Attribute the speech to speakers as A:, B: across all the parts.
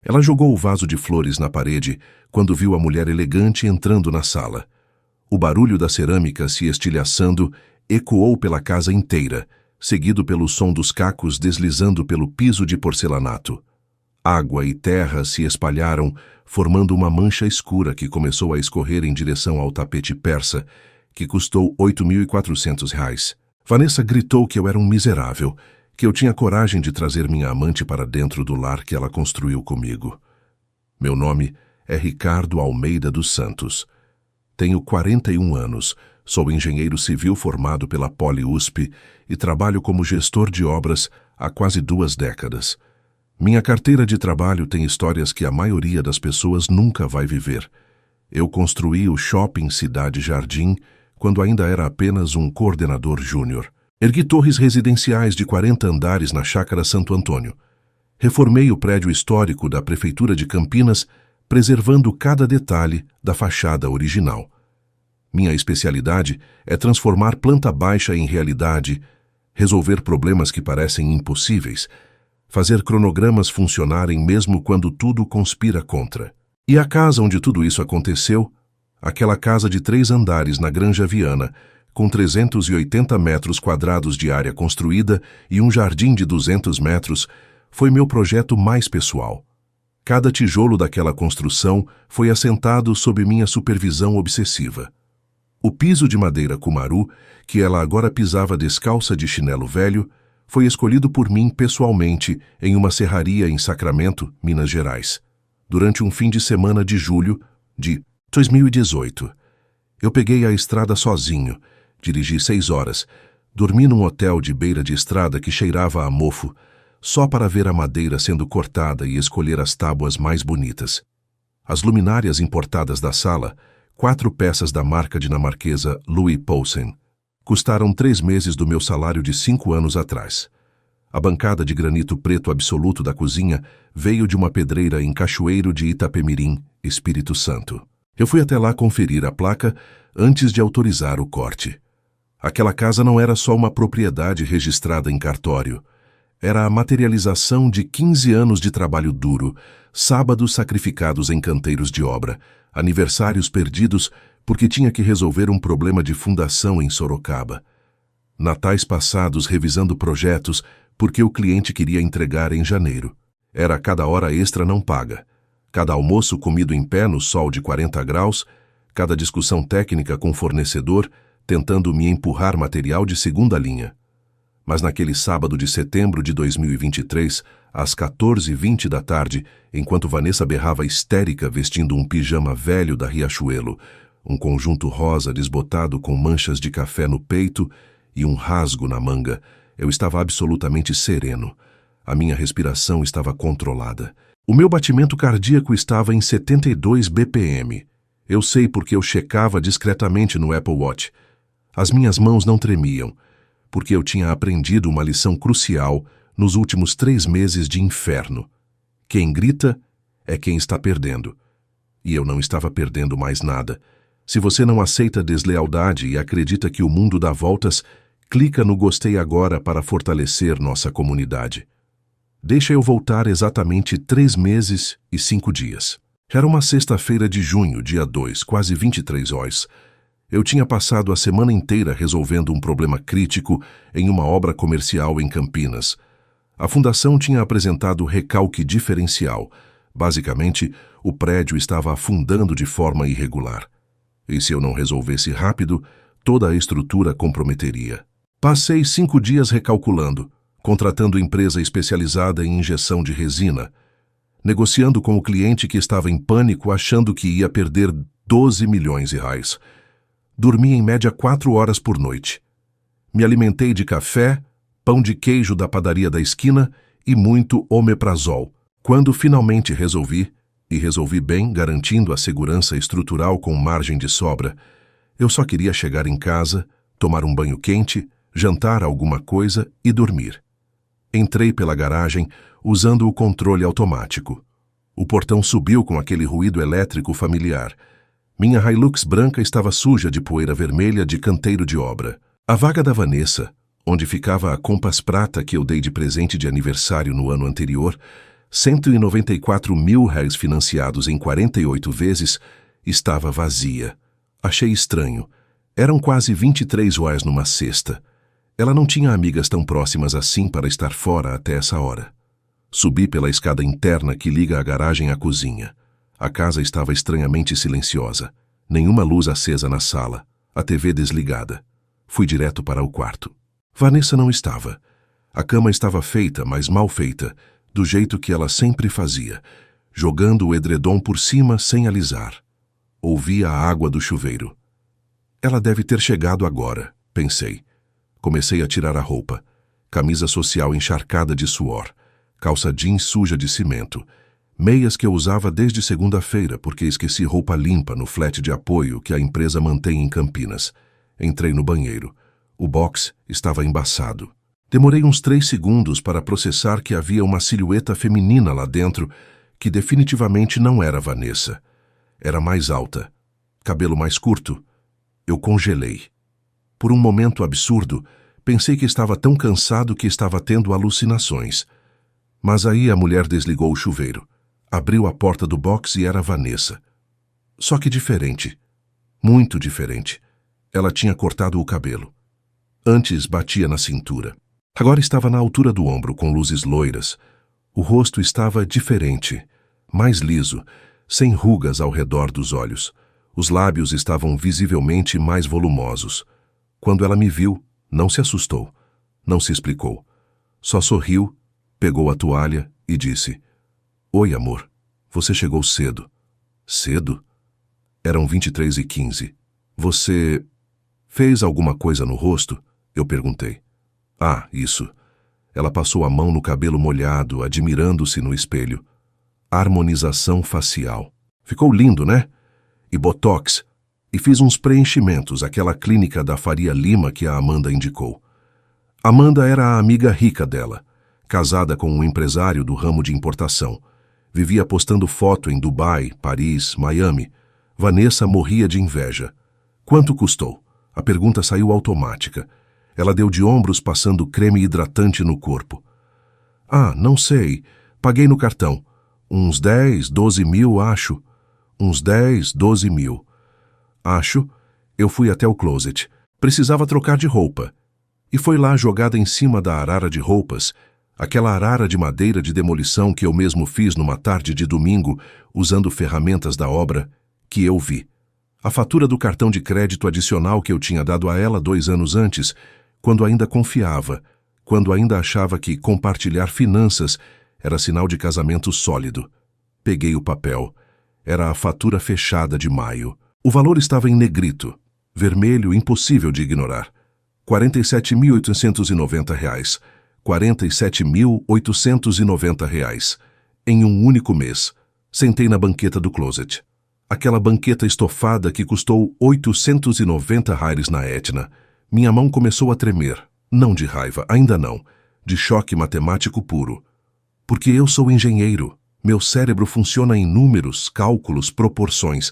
A: Ela jogou o vaso de flores na parede quando viu a mulher elegante entrando na sala. O barulho da cerâmica se estilhaçando ecoou pela casa inteira, seguido pelo som dos cacos deslizando pelo piso de porcelanato. Água e terra se espalharam, formando uma mancha escura que começou a escorrer em direção ao tapete persa, que custou R$ 8.400. Vanessa gritou que eu era um miserável, que eu tinha coragem de trazer minha amante para dentro do lar que ela construiu comigo. Meu nome é Ricardo Almeida dos Santos. Tenho 41 anos, sou engenheiro civil formado pela Poli-USP e trabalho como gestor de obras há quase 2 décadas. Minha carteira de trabalho tem histórias que a maioria das pessoas nunca vai viver. Eu construí o Shopping Cidade Jardim quando ainda era apenas um coordenador júnior. Ergui torres residenciais de 40 andares na Chácara Santo Antônio. Reformei o prédio histórico da Prefeitura de Campinas, preservando cada detalhe da fachada original. Minha especialidade é transformar planta baixa em realidade, resolver problemas que parecem impossíveis, fazer cronogramas funcionarem mesmo quando tudo conspira contra. E a casa onde tudo isso aconteceu, aquela casa de 3 andares na Granja Viana, com 380 metros quadrados de área construída e um jardim de 200 metros, foi meu projeto mais pessoal. Cada tijolo daquela construção foi assentado sob minha supervisão obsessiva. O piso de madeira cumaru, que ela agora pisava descalça de chinelo velho, foi escolhido por mim pessoalmente em uma serraria em Sacramento, Minas Gerais, durante um fim de semana de julho de 2018. Eu peguei a estrada sozinho, dirigi 6 horas, dormi num hotel de beira de estrada que cheirava a mofo, só para ver a madeira sendo cortada e escolher as tábuas mais bonitas. As luminárias importadas da sala, 4 peças da marca dinamarquesa Louis Poulsen, custaram 3 meses do meu salário de 5 anos atrás. A bancada de granito preto absoluto da cozinha veio de uma pedreira em Cachoeiro de Itapemirim, Espírito Santo. Eu fui até lá conferir a placa antes de autorizar o corte. Aquela casa não era só uma propriedade registrada em cartório. Era a materialização de 15 anos de trabalho duro, sábados sacrificados em canteiros de obra, aniversários perdidos porque tinha que resolver um problema de fundação em Sorocaba. Natais passados revisando projetos porque o cliente queria entregar em janeiro. Era cada hora extra não paga. Cada almoço comido em pé no sol de 40 graus, cada discussão técnica com fornecedor tentando me empurrar material de segunda linha. Mas naquele sábado de setembro de 2023, às 14h20 da tarde, enquanto Vanessa berrava histérica vestindo um pijama velho da Riachuelo, um conjunto rosa desbotado com manchas de café no peito e um rasgo na manga, eu estava absolutamente sereno. A minha respiração estava controlada. O meu batimento cardíaco estava em 72 BPM. Eu sei porque eu checava discretamente no Apple Watch. As minhas mãos não tremiam, porque eu tinha aprendido uma lição crucial nos últimos 3 meses de inferno. Quem grita é quem está perdendo. E eu não estava perdendo mais nada. Se você não aceita deslealdade e acredita que o mundo dá voltas, clica no gostei agora para fortalecer nossa comunidade. Deixa eu voltar exatamente 3 meses e 5 dias. Era uma sexta-feira de junho, dia 2, quase 23 horas. Eu tinha passado a semana inteira resolvendo um problema crítico em uma obra comercial em Campinas. A fundação tinha apresentado recalque diferencial. Basicamente, o prédio estava afundando de forma irregular. E se eu não resolvesse rápido, toda a estrutura comprometeria. Passei 5 dias recalculando, contratando empresa especializada em injeção de resina, negociando com o cliente que estava em pânico achando que ia perder 12 milhões de reais. Dormi em média 4 horas por noite. Me alimentei de café, pão de queijo da padaria da esquina e muito omeprazol. Quando finalmente resolvi, e resolvi bem, garantindo a segurança estrutural com margem de sobra, eu só queria chegar em casa, tomar um banho quente, jantar alguma coisa e dormir. Entrei pela garagem usando o controle automático. O portão subiu com aquele ruído elétrico familiar. Minha Hilux branca estava suja de poeira vermelha de canteiro de obra. A vaga da Vanessa, onde ficava a Compass prata que eu dei de presente de aniversário no ano anterior, R$ 194.000 financiados em 48 vezes, estava vazia. Achei estranho. Eram quase R$ 23 numa cesta. Ela não tinha amigas tão próximas assim para estar fora até essa hora. Subi pela escada interna que liga a garagem à cozinha. A casa estava estranhamente silenciosa. Nenhuma luz acesa na sala. A TV desligada. Fui direto para o quarto. Vanessa não estava. A cama estava feita, mas mal feita, do jeito que ela sempre fazia, jogando o edredom por cima sem alisar. Ouvi a água do chuveiro. Ela deve ter chegado agora, pensei. Comecei a tirar a roupa. Camisa social encharcada de suor, calça jeans suja de cimento, meias que eu usava desde segunda-feira porque esqueci roupa limpa no flat de apoio que a empresa mantém em Campinas. Entrei no banheiro. O box estava embaçado. Demorei uns 3 segundos para processar que havia uma silhueta feminina lá dentro que definitivamente não era Vanessa. Era mais alta, cabelo mais curto. Eu congelei. Por um momento absurdo, pensei que estava tão cansado que estava tendo alucinações. Mas aí a mulher desligou o chuveiro. Abriu a porta do box e era Vanessa. Só que diferente. Muito diferente. Ela tinha cortado o cabelo. Antes batia na cintura. Agora estava na altura do ombro, com luzes loiras. O rosto estava diferente, mais liso, sem rugas ao redor dos olhos. Os lábios estavam visivelmente mais volumosos. Quando ela me viu, não se assustou, não se explicou. Só sorriu, pegou a toalha e disse: "Oi, amor, você chegou cedo." Cedo? Eram 23h15. Você fez alguma coisa no rosto? Eu perguntei. Ah, isso. Ela passou a mão no cabelo molhado, admirando-se no espelho. Harmonização facial. Ficou lindo, né? E botox. E fiz uns preenchimentos, aquela clínica da Faria Lima que a Amanda indicou. Amanda era a amiga rica dela, casada com um empresário do ramo de importação. Vivia postando foto em Dubai, Paris, Miami. Vanessa morria de inveja. Quanto custou? A pergunta saiu automática. Ela deu de ombros passando creme hidratante no corpo. Ah, não sei. Paguei no cartão. Uns 10, 12 mil, acho. Uns 10, 12 mil. Acho. Eu fui até o closet. Precisava trocar de roupa. E foi lá jogada em cima da arara de roupas, aquela arara de madeira de demolição que eu mesmo fiz numa tarde de domingo, usando ferramentas da obra, que eu vi. A fatura do cartão de crédito adicional que eu tinha dado a ela 2 anos antes, quando ainda confiava, quando ainda achava que compartilhar finanças era sinal de casamento sólido. Peguei o papel. Era a fatura fechada de maio. O valor estava em negrito, vermelho, impossível de ignorar. R$ 47.890. R$ 47.890. Em um único mês. Sentei na banqueta do closet. Aquela banqueta estofada que custou R$ 890 na Etna. Minha mão começou a tremer. Não de raiva, ainda não. De choque matemático puro. Porque eu sou engenheiro. Meu cérebro funciona em números, cálculos, proporções.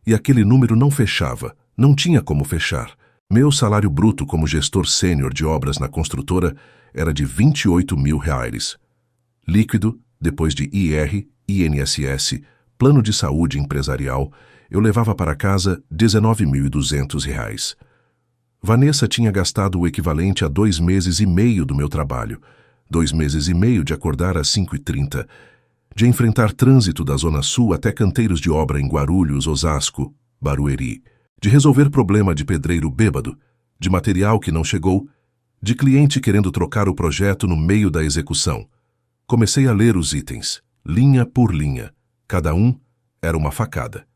A: E aquele número não fechava. Não tinha como fechar. Meu salário bruto como gestor sênior de obras na construtora era de R$ 28 mil. Líquido, depois de IR, INSS, plano de saúde empresarial, eu levava para casa R$ 19.200. Vanessa tinha gastado o equivalente a 2 meses e meio do meu trabalho. 2 meses e meio de acordar às 5h30, de enfrentar trânsito da Zona Sul até canteiros de obra em Guarulhos, Osasco, Barueri, de resolver problema de pedreiro bêbado, de material que não chegou, de cliente querendo trocar o projeto no meio da execução. Comecei a ler os itens, linha por linha. Cada um era uma facada.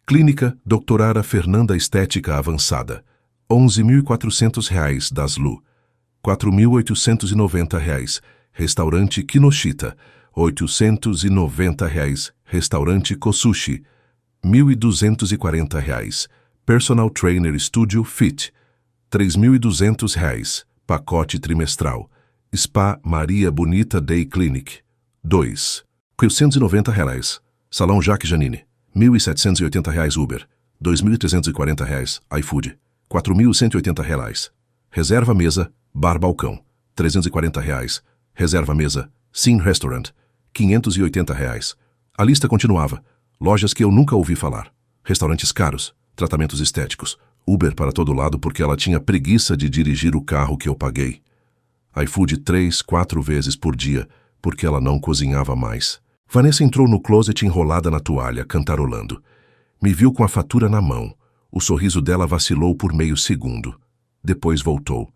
A: Clínica Doutorara Fernanda Estética Avançada, R$ 11.400 das Lu. R$ 4.890. Restaurante Kinoshita, R$ 890. Restaurante Kosushi, R$ 1.240. Personal Trainer Studio Fit, R$ 3.200. Pacote trimestral. Spa Maria Bonita Day Clinic, 2. R$ 890. Salão Jaque Janine, R$ 1.780. Uber, R$ 2.340. iFood, R$ 4.180. Reserva mesa, bar balcão, R$ 340. Reserva mesa, Sim Restaurant, R$ 580. A lista continuava. Lojas que eu nunca ouvi falar. Restaurantes caros. Tratamentos estéticos. Uber para todo lado porque ela tinha preguiça de dirigir o carro que eu paguei. iFood 3, 4 vezes por dia porque ela não cozinhava mais. Vanessa entrou no closet enrolada na toalha, cantarolando. Me viu com a fatura na mão. O sorriso dela vacilou por meio segundo. Depois voltou.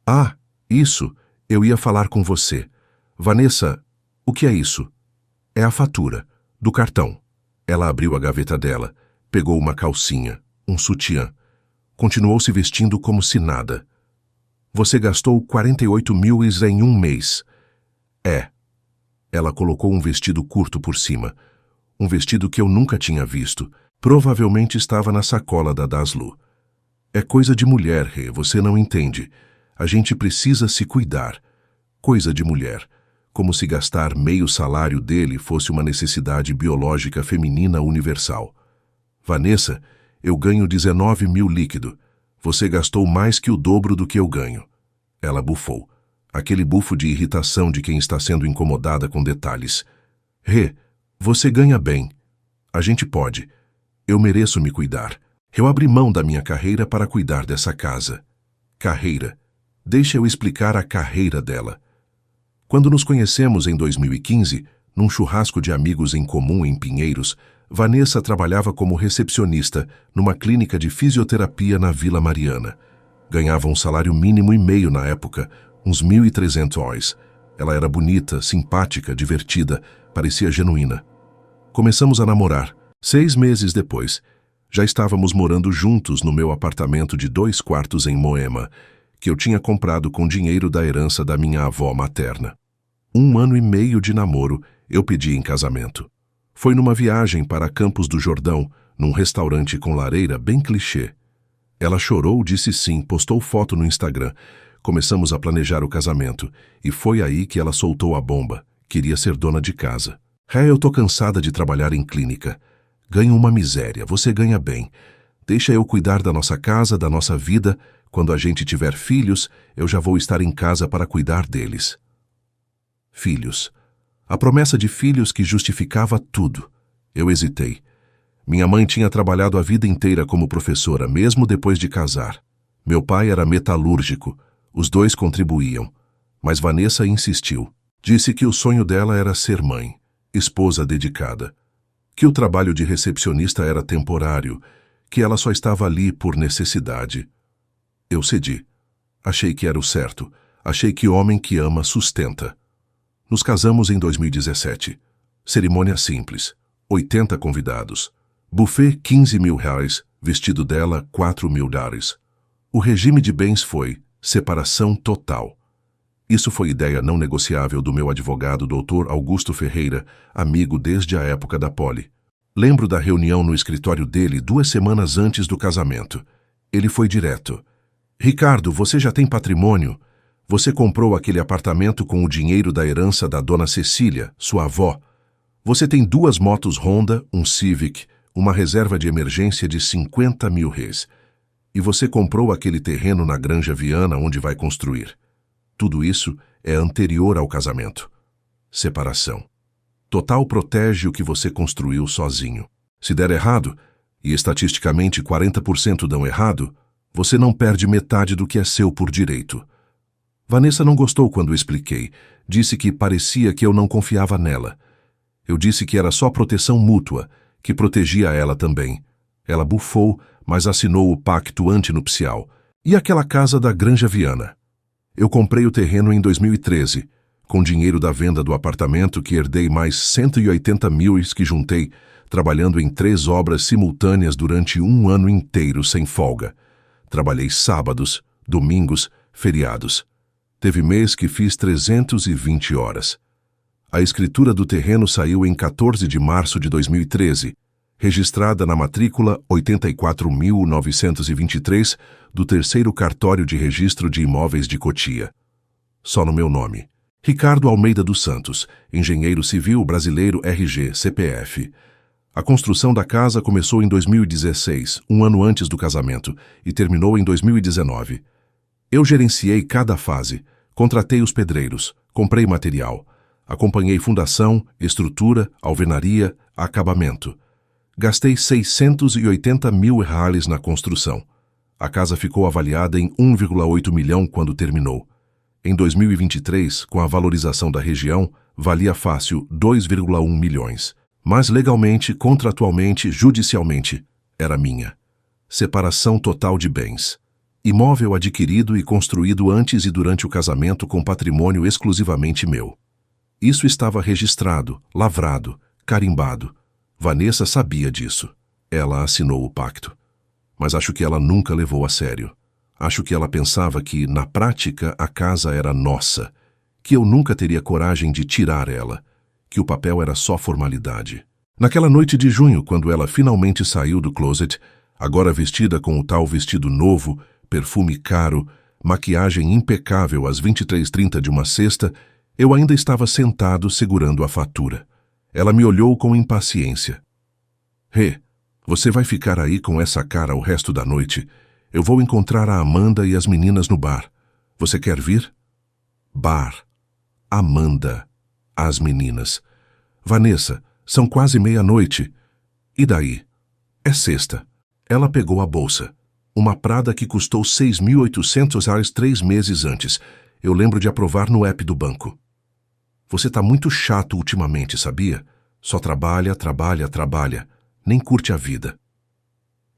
A: Ah, isso. Eu ia falar com você. Vanessa, o que é isso? É a fatura. Do cartão. Ela abriu a gaveta dela, pegou uma calcinha, um sutiã. Continuou se vestindo como se nada. Você gastou 48 mil em um mês. É. Ela colocou um vestido curto por cima. Um vestido que eu nunca tinha visto. Provavelmente estava na sacola da Daslu. É coisa de mulher, Rê, você não entende. A gente precisa se cuidar. Coisa de mulher. Como se gastar meio salário dele fosse uma necessidade biológica feminina universal. Vanessa, eu ganho 19 mil líquido. Você gastou mais que o dobro do que eu ganho. Ela bufou. Aquele bufo de irritação de quem está sendo incomodada com detalhes. Rê, você ganha bem. A gente pode. Eu mereço me cuidar. Eu abri mão da minha carreira para cuidar dessa casa. Carreira. Deixa eu explicar a carreira dela. Quando nos conhecemos em 2015, num churrasco de amigos em comum em Pinheiros, Vanessa trabalhava como recepcionista numa clínica de fisioterapia na Vila Mariana. Ganhava um salário mínimo e meio na época, uns R$ 1.300. Ela era bonita, simpática, divertida, parecia genuína. Começamos a namorar. 6 meses depois, já estávamos morando juntos no meu apartamento de 2 quartos em Moema, que eu tinha comprado com dinheiro da herança da minha avó materna. 1 ano e meio de namoro, eu pedi em casamento. Foi numa viagem para Campos do Jordão, num restaurante com lareira bem clichê. Ela chorou, disse sim, postou foto no Instagram. Começamos a planejar o casamento, e foi aí que ela soltou a bomba. Queria ser dona de casa. Eu tô cansada de trabalhar em clínica. Ganho uma miséria, você ganha bem. Deixa eu cuidar da nossa casa, da nossa vida. Quando a gente tiver filhos, eu já vou estar em casa para cuidar deles. Filhos. A promessa de filhos que justificava tudo. Eu hesitei. Minha mãe tinha trabalhado a vida inteira como professora, mesmo depois de casar. Meu pai era metalúrgico. Os dois contribuíam. Mas Vanessa insistiu. Disse que o sonho dela era ser mãe, esposa dedicada. Que o trabalho de recepcionista era temporário, que ela só estava ali por necessidade. Eu cedi. Achei que era o certo. Achei que homem que ama sustenta. Nos casamos em 2017. Cerimônia simples. 80 convidados. Buffet R$ 15 mil. Vestido dela R$ 4 mil. O regime de bens foi separação total. Isso foi ideia não negociável do meu advogado, Dr. Augusto Ferreira, amigo desde a época da Poli. Lembro da reunião no escritório dele 2 semanas antes do casamento. Ele foi direto. Ricardo, você já tem patrimônio? Você comprou aquele apartamento com o dinheiro da herança da dona Cecília, sua avó. Você tem 2 motos Honda, um Civic, uma reserva de emergência de R$ 50 mil. E você comprou aquele terreno na Granja Viana onde vai construir. Tudo isso é anterior ao casamento. Separação. Total protege o que você construiu sozinho. Se der errado, e estatisticamente 40% dão errado, você não perde metade do que é seu por direito. Vanessa não gostou quando expliquei. Disse que parecia que eu não confiava nela. Eu disse que era só proteção mútua, que protegia ela também. Ela bufou, mas assinou o pacto antinupcial. E aquela casa da Granja Viana? Eu comprei o terreno em 2013, com dinheiro da venda do apartamento que herdei mais 180 mil que juntei, trabalhando em 3 obras simultâneas durante 1 ano inteiro sem folga. Trabalhei sábados, domingos, feriados. Teve mês que fiz 320 horas. A escritura do terreno saiu em 14 de março de 2013, registrada na matrícula 84.923 do 3º Cartório de Registro de Imóveis de Cotia. Só no meu nome. Ricardo Almeida dos Santos, engenheiro civil brasileiro RG, CPF. A construção da casa começou em 2016, 1 ano antes do casamento, e terminou em 2019. Eu gerenciei cada fase, contratei os pedreiros, comprei material. Acompanhei fundação, estrutura, alvenaria, acabamento. Gastei 680 mil reais na construção. A casa ficou avaliada em 1,8 milhão quando terminou. Em 2023, com a valorização da região, valia fácil 2,1 milhões. Mas legalmente, contratualmente, judicialmente, era minha. Separação total de bens. Imóvel adquirido e construído antes e durante o casamento com patrimônio exclusivamente meu. Isso estava registrado, lavrado, carimbado. Vanessa sabia disso. Ela assinou o pacto. Mas acho que ela nunca levou a sério. Acho que ela pensava que, na prática, a casa era nossa, que eu nunca teria coragem de tirar ela, que o papel era só formalidade. Naquela noite de junho, quando ela finalmente saiu do closet, agora vestida com o tal vestido novo, perfume caro, maquiagem impecável às 23h30 de uma sexta, eu ainda estava sentado segurando a fatura. Ela me olhou com impaciência. Rê, você vai ficar aí com essa cara o resto da noite? Eu vou encontrar a Amanda e as meninas no bar. Você quer vir? Bar. Amanda. As meninas. Vanessa, são quase meia-noite. E daí? É sexta. Ela pegou a bolsa. Uma Prada que custou 6.800 reais 3 meses antes. Eu lembro de aprovar no app do banco. Você tá muito chato ultimamente, sabia? Só trabalha, trabalha, trabalha. Nem curte a vida.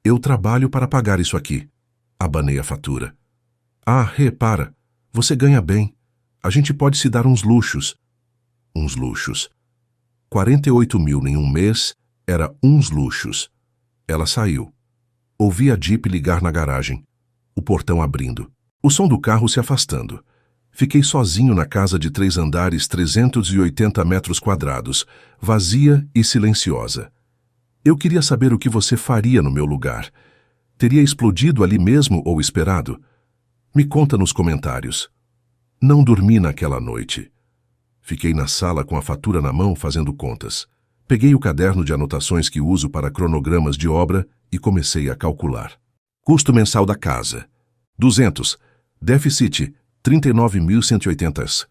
A: Eu trabalho para pagar isso aqui. Abanei a fatura. Ah, repara. Você ganha bem. A gente pode se dar uns luxos. Uns luxos. 48 mil em um mês era uns luxos. Ela saiu. Ouvi a Jeep ligar na garagem. O portão abrindo. O som do carro se afastando. Fiquei sozinho na casa de 3 andares, 380 metros quadrados, vazia e silenciosa. Eu queria saber o que você faria no meu lugar. Teria explodido ali mesmo ou esperado? Me conta nos comentários. Não dormi naquela noite. Fiquei na sala com a fatura na mão fazendo contas. Peguei o caderno de anotações que uso para cronogramas de obra e comecei a calcular. Custo mensal da casa. 200. Déficit. 39.180.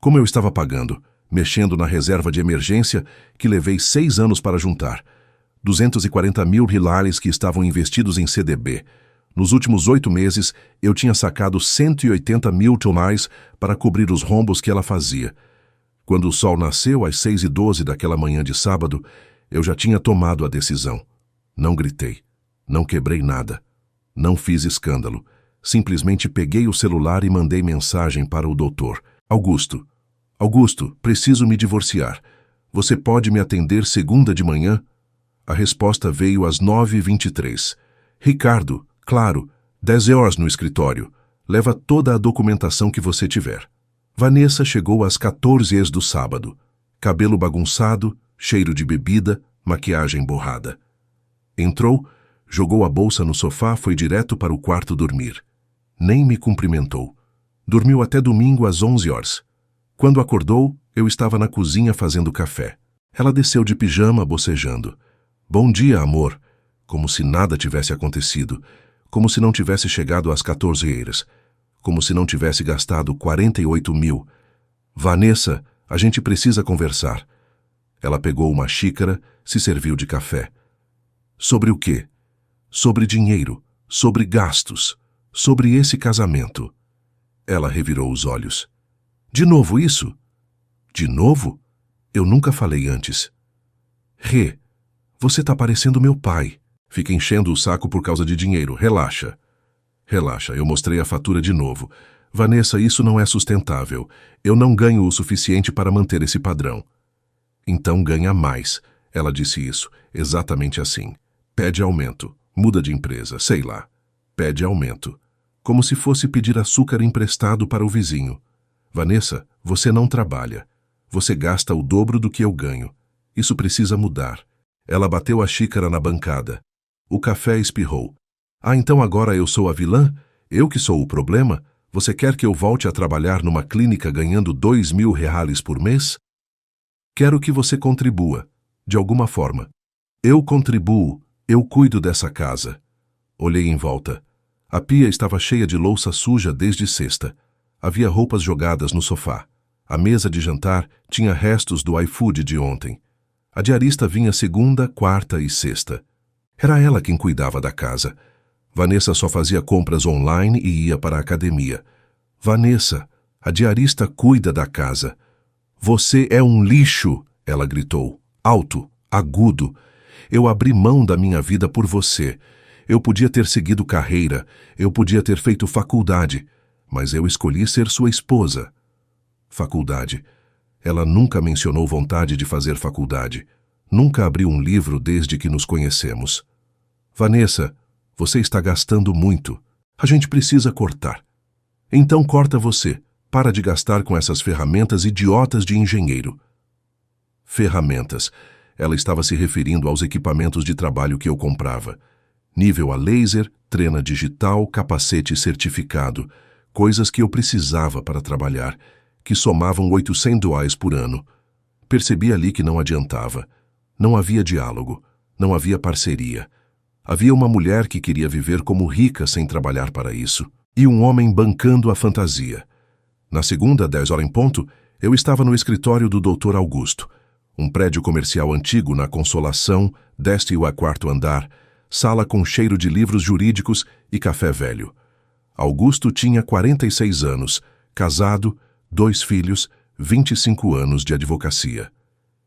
A: Como eu estava pagando, mexendo na reserva de emergência que levei 6 anos para juntar. 240 mil reais que estavam investidos em CDB. Nos últimos 8 meses, eu tinha sacado 180 mil reais para cobrir os rombos que ela fazia. Quando o sol nasceu às 6h12 daquela manhã de sábado, eu já tinha tomado a decisão. Não gritei. Não quebrei nada. Não fiz escândalo. Simplesmente peguei o celular e mandei mensagem para o doutor. Augusto, preciso me divorciar. Você pode me atender segunda de manhã? A resposta veio às 9h23. Ricardo, claro, 10 horas no escritório. Leva toda a documentação que você tiver. Vanessa chegou às 14h do sábado. Cabelo bagunçado, cheiro de bebida, maquiagem borrada. Entrou, jogou a bolsa no sofá, foi direto para o quarto dormir. Nem me cumprimentou. Dormiu até domingo às 11 horas. Quando acordou, eu estava na cozinha fazendo café. Ela desceu de pijama, bocejando. Bom dia, amor. Como se nada tivesse acontecido. Como se não tivesse chegado às 14h. Como se não tivesse gastado 48 mil. Vanessa, a gente precisa conversar. Ela pegou uma xícara, se serviu de café. Sobre o quê? Sobre dinheiro, sobre gastos. Sobre esse casamento. Ela revirou os olhos. De novo isso? De novo? Eu nunca falei antes. Rê, você tá parecendo meu pai. Fica enchendo o saco por causa de dinheiro. Relaxa. Relaxa, eu mostrei a fatura de novo. Vanessa, isso não é sustentável. Eu não ganho o suficiente para manter esse padrão. Então ganha mais. Ela disse isso, exatamente assim. Pede aumento. Muda de empresa, sei lá. Pede aumento. Como se fosse pedir açúcar emprestado para o vizinho. Vanessa, você não trabalha. Você gasta o dobro do que eu ganho. Isso precisa mudar. Ela bateu a xícara na bancada. O café espirrou. Ah, então agora eu sou a vilã? Eu que sou o problema? Você quer que eu volte a trabalhar numa clínica ganhando 2.000 reais por mês? Quero que você contribua, de alguma forma. Eu contribuo, eu cuido dessa casa. Olhei em volta. A pia estava cheia de louça suja desde sexta. Havia roupas jogadas no sofá. A mesa de jantar tinha restos do iFood de ontem. A diarista vinha segunda, quarta e sexta. Era ela quem cuidava da casa. Vanessa só fazia compras online e ia para a academia. Vanessa, a diarista cuida da casa. Você é um lixo, ela gritou, alto, agudo. Eu abri mão da minha vida por você. Eu podia ter seguido carreira, eu podia ter feito faculdade, mas eu escolhi ser sua esposa. Faculdade. Ela nunca mencionou vontade de fazer faculdade. Nunca abriu um livro desde que nos conhecemos. Vanessa, você está gastando muito. A gente precisa cortar. Então corta você. Para de gastar com essas ferramentas idiotas de engenheiro. Ferramentas. Ela estava se referindo aos equipamentos de trabalho que eu comprava. Nível a laser, trena digital, capacete certificado. Coisas que eu precisava para trabalhar, que somavam $800 por ano. Percebi ali que não adiantava. Não havia diálogo. Não havia parceria. Havia uma mulher que queria viver como rica sem trabalhar para isso. E um homem bancando a fantasia. Na segunda, 10 horas em ponto, eu estava no escritório do Dr. Augusto. Um prédio comercial antigo na Consolação, 14º andar, sala com cheiro de livros jurídicos e café velho. Augusto tinha 46 anos, casado, 2 filhos, 25 anos de advocacia.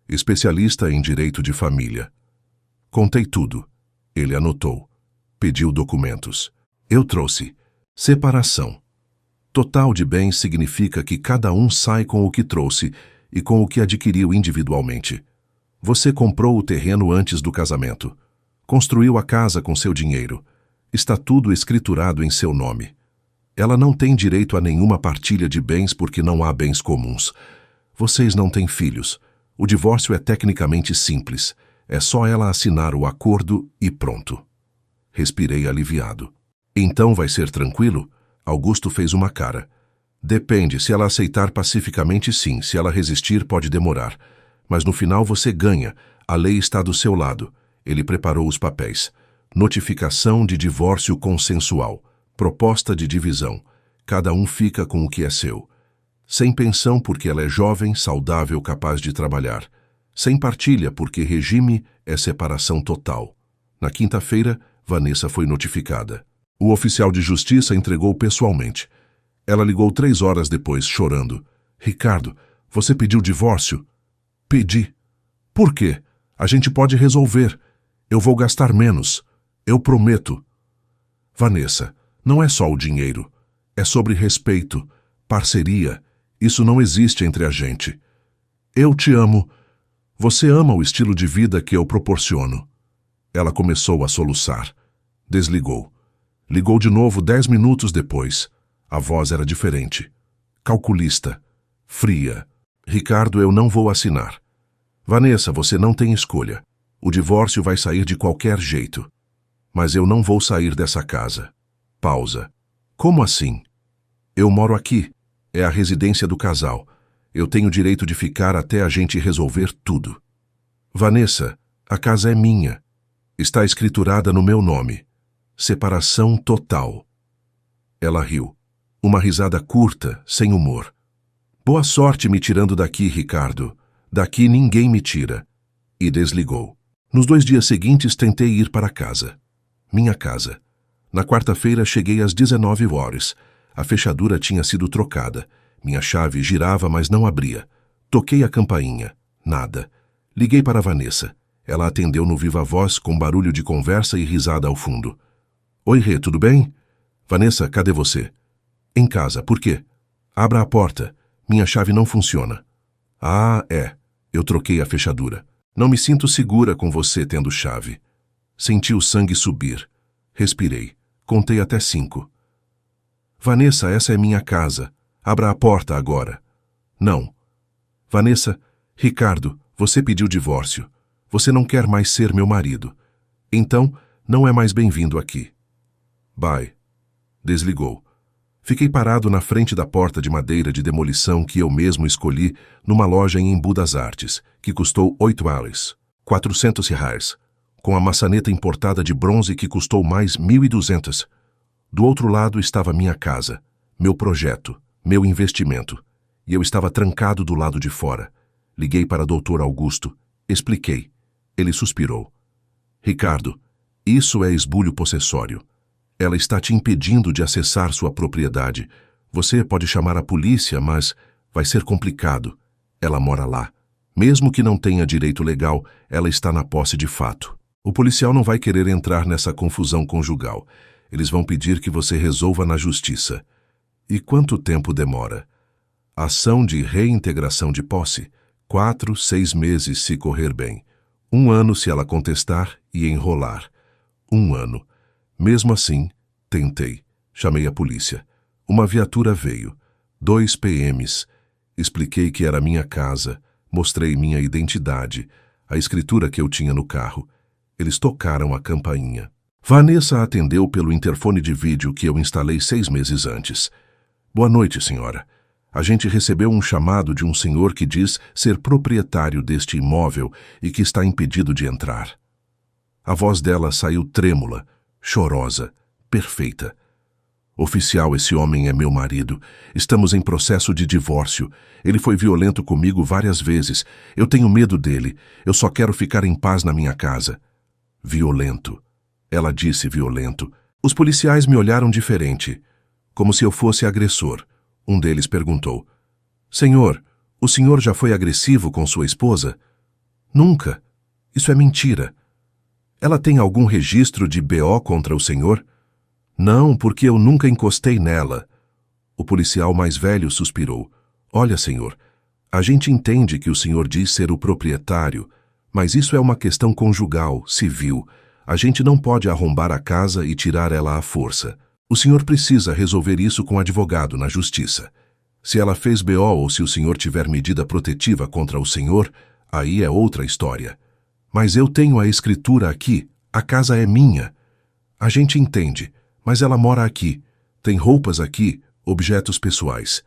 A: Especialista em direito de família. Contei tudo. Ele anotou. Pediu documentos. Eu trouxe. Separação. Total de bens significa que cada um sai com o que trouxe e com o que adquiriu individualmente. Você comprou o terreno antes do casamento. Construiu a casa com seu dinheiro. Está tudo escriturado em seu nome. Ela não tem direito a nenhuma partilha de bens porque não há bens comuns. Vocês não têm filhos. O divórcio é tecnicamente simples. É só ela assinar o acordo e pronto. Respirei aliviado. Então vai ser tranquilo? Augusto fez uma cara. Depende, se ela aceitar pacificamente sim, se ela resistir pode demorar. Mas no final você ganha, a lei está do seu lado. Ele preparou os papéis. Notificação de divórcio consensual. Proposta de divisão. Cada um fica com o que é seu. Sem pensão porque ela é jovem, saudável, capaz de trabalhar. Sem partilha porque regime é separação total. Na quinta-feira, Vanessa foi notificada. O oficial de justiça entregou pessoalmente. Ela ligou 3 horas depois, chorando. Ricardo, você pediu divórcio? Pedi. Por quê? A gente pode resolver. Eu vou gastar menos. Eu prometo. Vanessa, não é só o dinheiro. É sobre respeito, parceria. Isso não existe entre a gente. Eu te amo. Você ama o estilo de vida que eu proporciono. Ela começou a soluçar. Desligou. Ligou de novo 10 minutos depois. A voz era diferente. Calculista. Fria. Ricardo, eu não vou assinar. Vanessa, você não tem escolha. O divórcio vai sair de qualquer jeito. Mas eu não vou sair dessa casa. Pausa. Como assim? Eu moro aqui. É a residência do casal. Eu tenho direito de ficar até a gente resolver tudo. Vanessa, a casa é minha. Está escriturada no meu nome. Separação total. Ela riu. Uma risada curta, sem humor. Boa sorte me tirando daqui, Ricardo. Daqui ninguém me tira. E desligou. Nos 2 dias seguintes tentei ir para casa. Minha casa. Na quarta-feira cheguei às 19 horas. A fechadura tinha sido trocada. Minha chave girava, mas não abria. Toquei a campainha. Nada. Liguei para Vanessa. Ela atendeu no viva voz com barulho de conversa e risada ao fundo. Oi, Rê, tudo bem? Vanessa, cadê você? Em casa, por quê? Abra a porta. Minha chave não funciona. Ah, é. Eu troquei a fechadura. Não me sinto segura com você tendo chave. Senti o sangue subir. Respirei. Contei até 5. Vanessa, essa é minha casa. Abra a porta agora. Não. Vanessa, Ricardo, você pediu divórcio. Você não quer mais ser meu marido. Então, não é mais bem-vindo aqui. Bye. Desligou. Fiquei parado na frente da porta de madeira de demolição que eu mesmo escolhi numa loja em Embu das Artes, que custou $8, R$400, com a maçaneta importada de bronze que custou mais 1.200. Do outro lado estava minha casa, meu projeto, meu investimento. e eu estava trancado do lado de fora. Liguei para Dr. Augusto. Expliquei. Ele suspirou. Ricardo, isso é esbulho possessório. Ela está te impedindo de acessar sua propriedade. Você pode chamar a polícia, mas vai ser complicado. Ela mora lá. Mesmo que não tenha direito legal, ela está na posse de fato. O policial não vai querer entrar nessa confusão conjugal. Eles vão pedir que você resolva na justiça. E quanto tempo demora? Ação de reintegração de posse? 4, 6 meses se correr bem. 1 ano se ela contestar e enrolar. 1 ano. Mesmo assim, tentei. Chamei a polícia. Uma viatura veio. 2 PMs. Expliquei que era minha casa. Mostrei minha identidade, a escritura que eu tinha no carro. Eles tocaram a campainha. Vanessa atendeu pelo interfone de vídeo que eu instalei 6 meses antes. Boa noite, senhora. A gente recebeu um chamado de um senhor que diz ser proprietário deste imóvel e que está impedido de entrar. A voz dela saiu trêmula, chorosa, perfeita. Oficial, esse homem é meu marido. Estamos em processo de divórcio. Ele foi violento comigo várias vezes. Eu tenho medo dele. Eu só quero ficar em paz na minha casa. Violento. Ela disse violento. Os policiais me olharam diferente, como se eu fosse agressor. Um deles perguntou: Senhor, o senhor já foi agressivo com sua esposa? Nunca. Isso é mentira. Ela tem algum registro de BO contra o senhor? Não, porque eu nunca encostei nela. O policial mais velho suspirou. Olha, senhor, a gente entende que o senhor diz ser o proprietário, mas isso é uma questão conjugal, civil. A gente não pode arrombar a casa e tirar ela à força. O senhor precisa resolver isso com o advogado na justiça. Se ela fez BO ou se o senhor tiver medida protetiva contra o senhor, aí é outra história. Mas eu tenho a escritura aqui, a casa é minha. A gente entende, mas ela mora aqui, tem roupas aqui, objetos pessoais.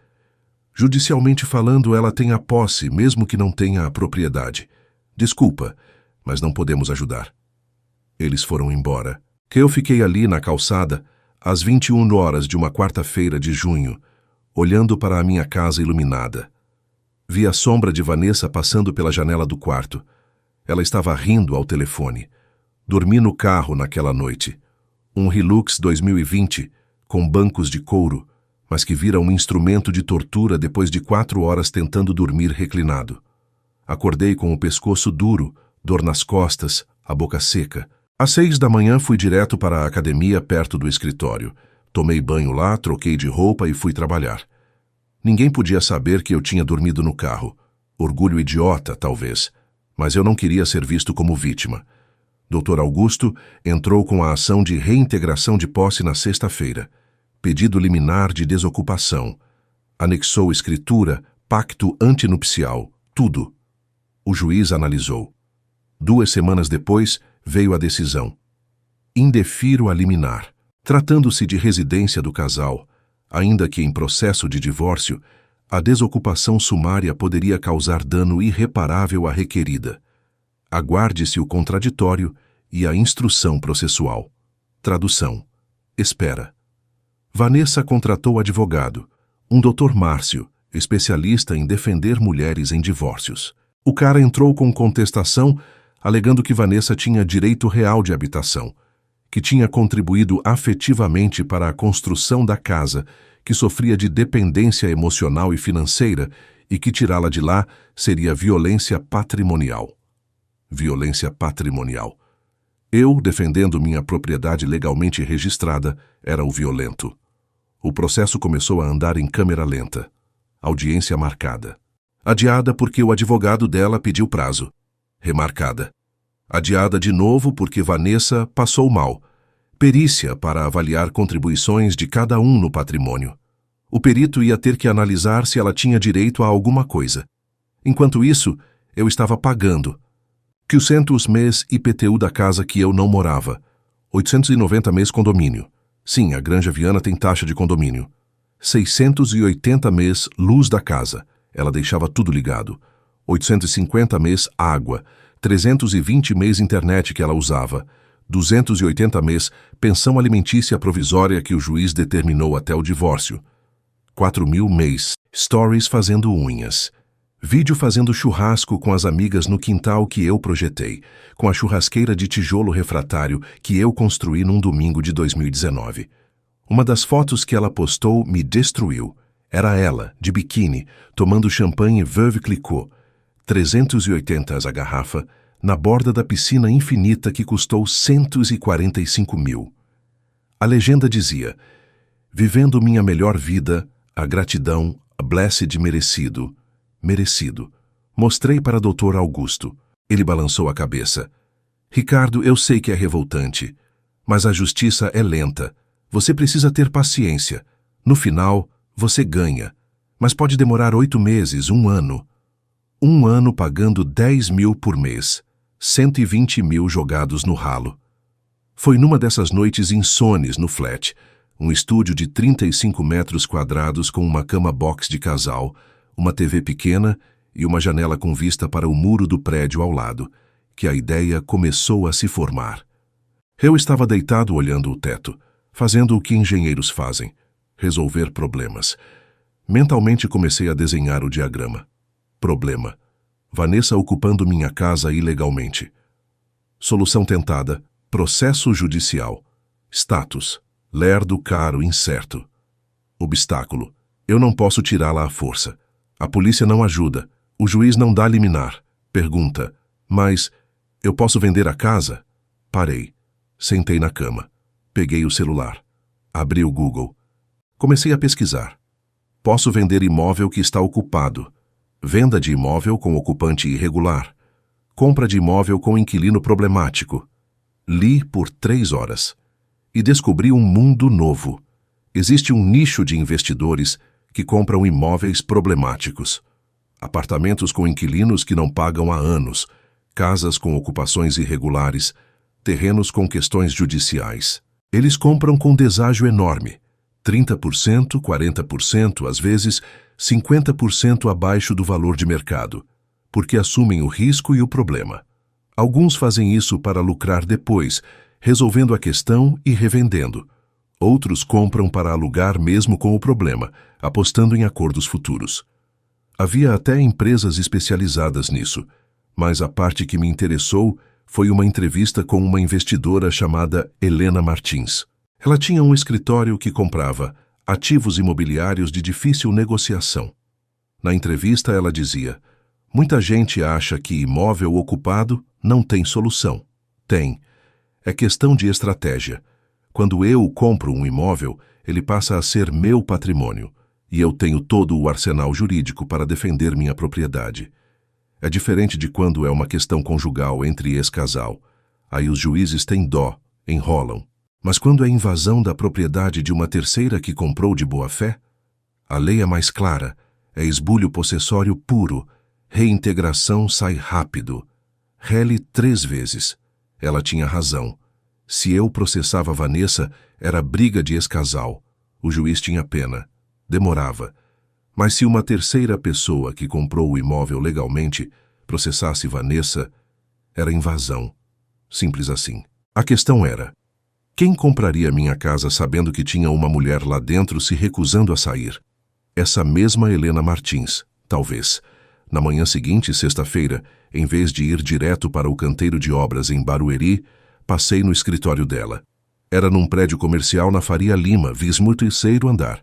A: Judicialmente falando, ela tem a posse, mesmo que não tenha a propriedade. Desculpa, mas não podemos ajudar. Eles foram embora. Que eu fiquei ali na calçada, às 21 horas de uma quarta-feira de junho, olhando para a minha casa iluminada. Vi a sombra de Vanessa passando pela janela do quarto. Ela estava rindo ao telefone. Dormi no carro naquela noite. Um Hilux 2020, com bancos de couro, mas que vira um instrumento de tortura depois de 4 horas tentando dormir reclinado. Acordei com o pescoço duro, dor nas costas, a boca seca. Às 6 da manhã fui direto para a academia perto do escritório. Tomei banho lá, troquei de roupa e fui trabalhar. Ninguém podia saber que eu tinha dormido no carro. Orgulho idiota, talvez. Mas eu não queria ser visto como vítima. Dr. Augusto entrou com a ação de reintegração de posse na sexta-feira. Pedido liminar de desocupação. Anexou escritura, pacto antinupcial, tudo. O juiz analisou. 2 semanas depois, veio a decisão. Indefiro a liminar. Tratando-se de residência do casal, ainda que em processo de divórcio, a desocupação sumária poderia causar dano irreparável à requerida. Aguarde-se o contraditório e a instrução processual. Tradução. Espera. Vanessa contratou advogado, um Dr. Márcio, especialista em defender mulheres em divórcios. O cara entrou com contestação, alegando que Vanessa tinha direito real de habitação, que tinha contribuído afetivamente para a construção da casa, que sofria de dependência emocional e financeira e que tirá-la de lá seria violência patrimonial. Violência patrimonial. Eu, defendendo minha propriedade legalmente registrada, era o violento. O processo começou a andar em câmera lenta. Audiência marcada. Adiada porque o advogado dela pediu prazo. Remarcada. Adiada de novo porque Vanessa passou mal. Perícia para avaliar contribuições de cada um no patrimônio. O perito ia ter que analisar se ela tinha direito a alguma coisa. Enquanto isso, eu estava pagando. 800 mês IPTU da casa que eu não morava. 890 mês condomínio. Sim, a Granja Viana tem taxa de condomínio. 680 mês luz da casa. Ela deixava tudo ligado. 850 mês água. 320 mês internet que ela usava. 280 mês pensão alimentícia provisória que o juiz determinou até o divórcio. 4.000 mês Stories fazendo unhas. Vídeo fazendo churrasco com as amigas no quintal que eu projetei, com a churrasqueira de tijolo refratário que eu construí num domingo de 2019. Uma das fotos que ela postou me destruiu. Era ela, de biquíni, tomando champanhe Veuve Clicquot, 380 a garrafa, na borda da piscina infinita que custou 145 mil. A legenda dizia: vivendo minha melhor vida, a gratidão, a blessed merecido. Merecido. Mostrei para Dr. Augusto. Ele balançou a cabeça. Ricardo, eu sei que é revoltante, mas a justiça é lenta. Você precisa ter paciência. No final, você ganha. Mas pode demorar 8 meses, 1 ano. 1 ano pagando 10 mil por mês. 120 mil jogados no ralo. Foi numa dessas noites insones no flat, um estúdio de 35 metros quadrados com uma cama box de casal, uma TV pequena e uma janela com vista para o muro do prédio ao lado, que a ideia começou a se formar. Eu estava deitado olhando o teto, fazendo o que engenheiros fazem, resolver problemas. Mentalmente comecei a desenhar o diagrama. Problema: Vanessa ocupando minha casa ilegalmente. Solução tentada: processo judicial. Status: lerdo, caro, incerto. Obstáculo: eu não posso tirá-la à força. A polícia não ajuda. O juiz não dá liminar. Pergunta: mas eu posso vender a casa? Parei. Sentei na cama. Peguei o celular. Abri o Google. Comecei a pesquisar. Posso vender imóvel que está ocupado. Venda de imóvel com ocupante irregular. Compra de imóvel com inquilino problemático. Li por 3 horas. E descobri um mundo novo. Existe um nicho de investidores que compram imóveis problemáticos. Apartamentos com inquilinos que não pagam há anos, casas com ocupações irregulares, terrenos com questões judiciais. Eles compram com deságio enorme, 30%, 40%, às vezes 50% abaixo do valor de mercado, porque assumem o risco e o problema. Alguns fazem isso para lucrar depois, resolvendo a questão e revendendo. Outros compram para alugar mesmo com o problema, apostando em acordos futuros. Havia até empresas especializadas nisso, mas a parte que me interessou foi uma entrevista com uma investidora chamada Helena Martins. Ela tinha um escritório que comprava ativos imobiliários de difícil negociação. Na entrevista ela dizia: muita gente acha que imóvel ocupado não tem solução. Tem. É questão de estratégia. Quando eu compro um imóvel, ele passa a ser meu patrimônio, e eu tenho todo o arsenal jurídico para defender minha propriedade. É diferente de quando é uma questão conjugal entre ex-casal. Aí os juízes têm dó, enrolam. Mas quando é invasão da propriedade de uma terceira que comprou de boa-fé, a lei é mais clara, é esbulho possessório puro, reintegração sai rápido. Rele 3 vezes. Ela tinha razão. Se eu processava Vanessa, era briga de ex-casal. O juiz tinha pena. Demorava. Mas se uma terceira pessoa que comprou o imóvel legalmente processasse Vanessa, era invasão. Simples assim. A questão era: quem compraria minha casa sabendo que tinha uma mulher lá dentro se recusando a sair? Essa mesma Helena Martins, talvez. Na manhã seguinte, sexta-feira, em vez de ir direto para o canteiro de obras em Barueri, passei no escritório dela. Era num prédio comercial na Faria Lima, 23º andar.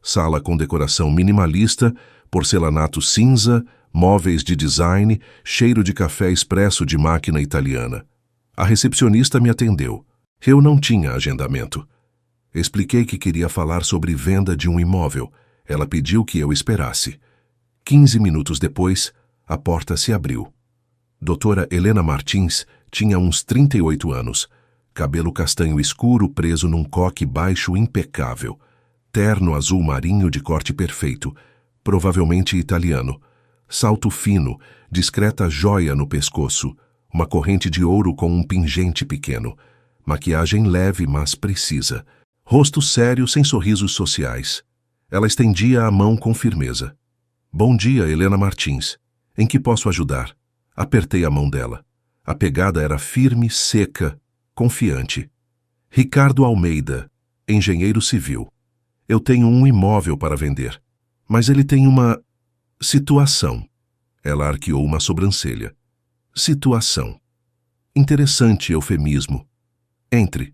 A: Sala com decoração minimalista, porcelanato cinza, móveis de design, cheiro de café expresso de máquina italiana. A recepcionista me atendeu. Eu não tinha agendamento. Expliquei que queria falar sobre venda de um imóvel. Ela pediu que eu esperasse. 15 minutos depois, a porta se abriu. Doutora Helena Martins tinha uns 38 anos, cabelo castanho escuro preso num coque baixo impecável, terno azul marinho de corte perfeito, provavelmente italiano, salto fino, discreta joia no pescoço, uma corrente de ouro com um pingente pequeno, maquiagem leve mas precisa, rosto sério sem sorrisos sociais. Ela estendia a mão com firmeza. Bom dia, Helena Martins. Em que posso ajudar? Apertei a mão dela. A pegada era firme, seca, confiante. Ricardo Almeida, engenheiro civil. Eu tenho um imóvel para vender. Mas ele tem uma situação. Ela arqueou uma sobrancelha. Situação. Interessante eufemismo. Entre.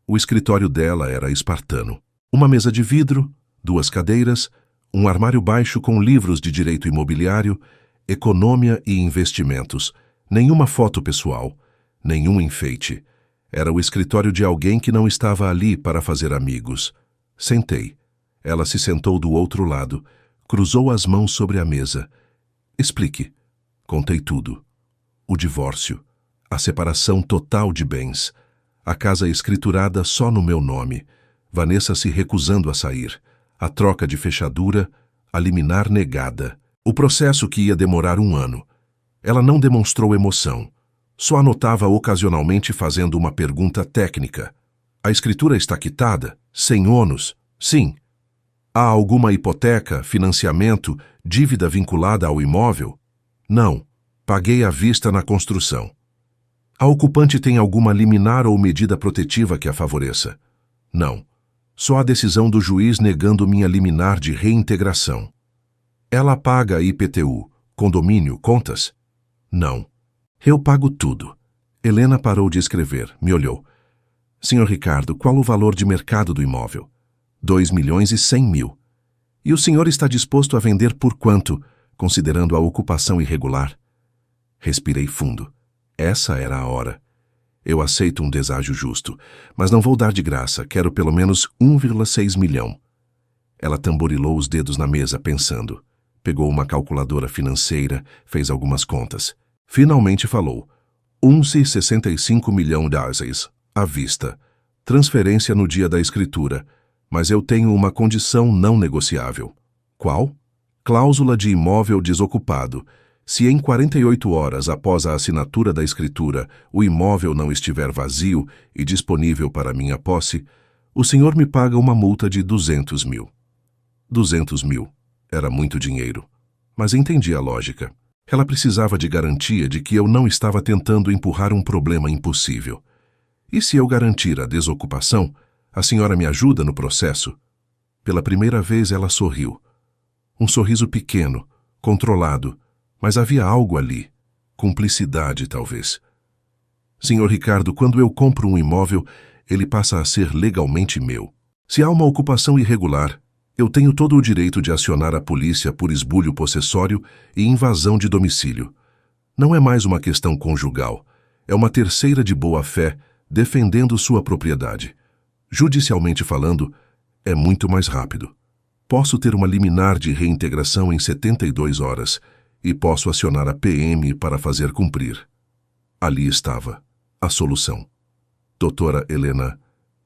A: O escritório dela era espartano. Uma mesa de vidro, 2 cadeiras, um armário baixo com livros de direito imobiliário, economia e investimentos. Nenhuma foto pessoal, nenhum enfeite. Era o escritório de alguém que não estava ali para fazer amigos. Sentei. Ela se sentou do outro lado, cruzou as mãos sobre a mesa. Explique. Contei tudo. O divórcio, a separação total de bens, a casa escriturada só no meu nome, Vanessa se recusando a sair, a troca de fechadura, a liminar negada, o processo que ia demorar 1 ano. Ela não demonstrou emoção, só anotava ocasionalmente fazendo uma pergunta técnica. A escritura está quitada? Sem ônus? Sim. Há alguma hipoteca, financiamento, dívida vinculada ao imóvel? Não. Paguei à vista na construção. A ocupante tem alguma liminar ou medida protetiva que a favoreça? Não. Só a decisão do juiz negando minha liminar de reintegração. Ela paga IPTU, condomínio, contas? Não. Eu pago tudo. Helena parou de escrever, me olhou. Senhor Ricardo, qual o valor de mercado do imóvel? 2.100.000. E o senhor está disposto a vender por quanto, considerando a ocupação irregular? Respirei fundo. Essa era a hora. Eu aceito um deságio justo, mas não vou dar de graça, quero pelo menos 1,6 milhão. Ela tamborilou os dedos na mesa, pensando. Pegou uma calculadora financeira, fez algumas contas. Finalmente falou. 1,65 milhão à vista. Transferência no dia da escritura. Mas eu tenho uma condição não negociável. Qual? Cláusula de imóvel desocupado. Se em 48 horas após a assinatura da escritura o imóvel não estiver vazio e disponível para minha posse, o senhor me paga uma multa de 200.000. 200.000. Era muito dinheiro. Mas entendi a lógica. Ela precisava de garantia de que eu não estava tentando empurrar um problema impossível. E se eu garantir a desocupação, a senhora me ajuda no processo? Pela primeira vez ela sorriu. Um sorriso pequeno, controlado, mas havia algo ali. Cumplicidade, talvez. Senhor Ricardo, quando eu compro um imóvel, ele passa a ser legalmente meu. Se há uma ocupação irregular, eu tenho todo o direito de acionar a polícia por esbulho possessório e invasão de domicílio. Não é mais uma questão conjugal. É uma terceira de boa-fé defendendo sua propriedade. Judicialmente falando, é muito mais rápido. Posso ter uma liminar de reintegração em 72 horas e posso acionar a PM para fazer cumprir. Ali estava a solução. Doutora Helena,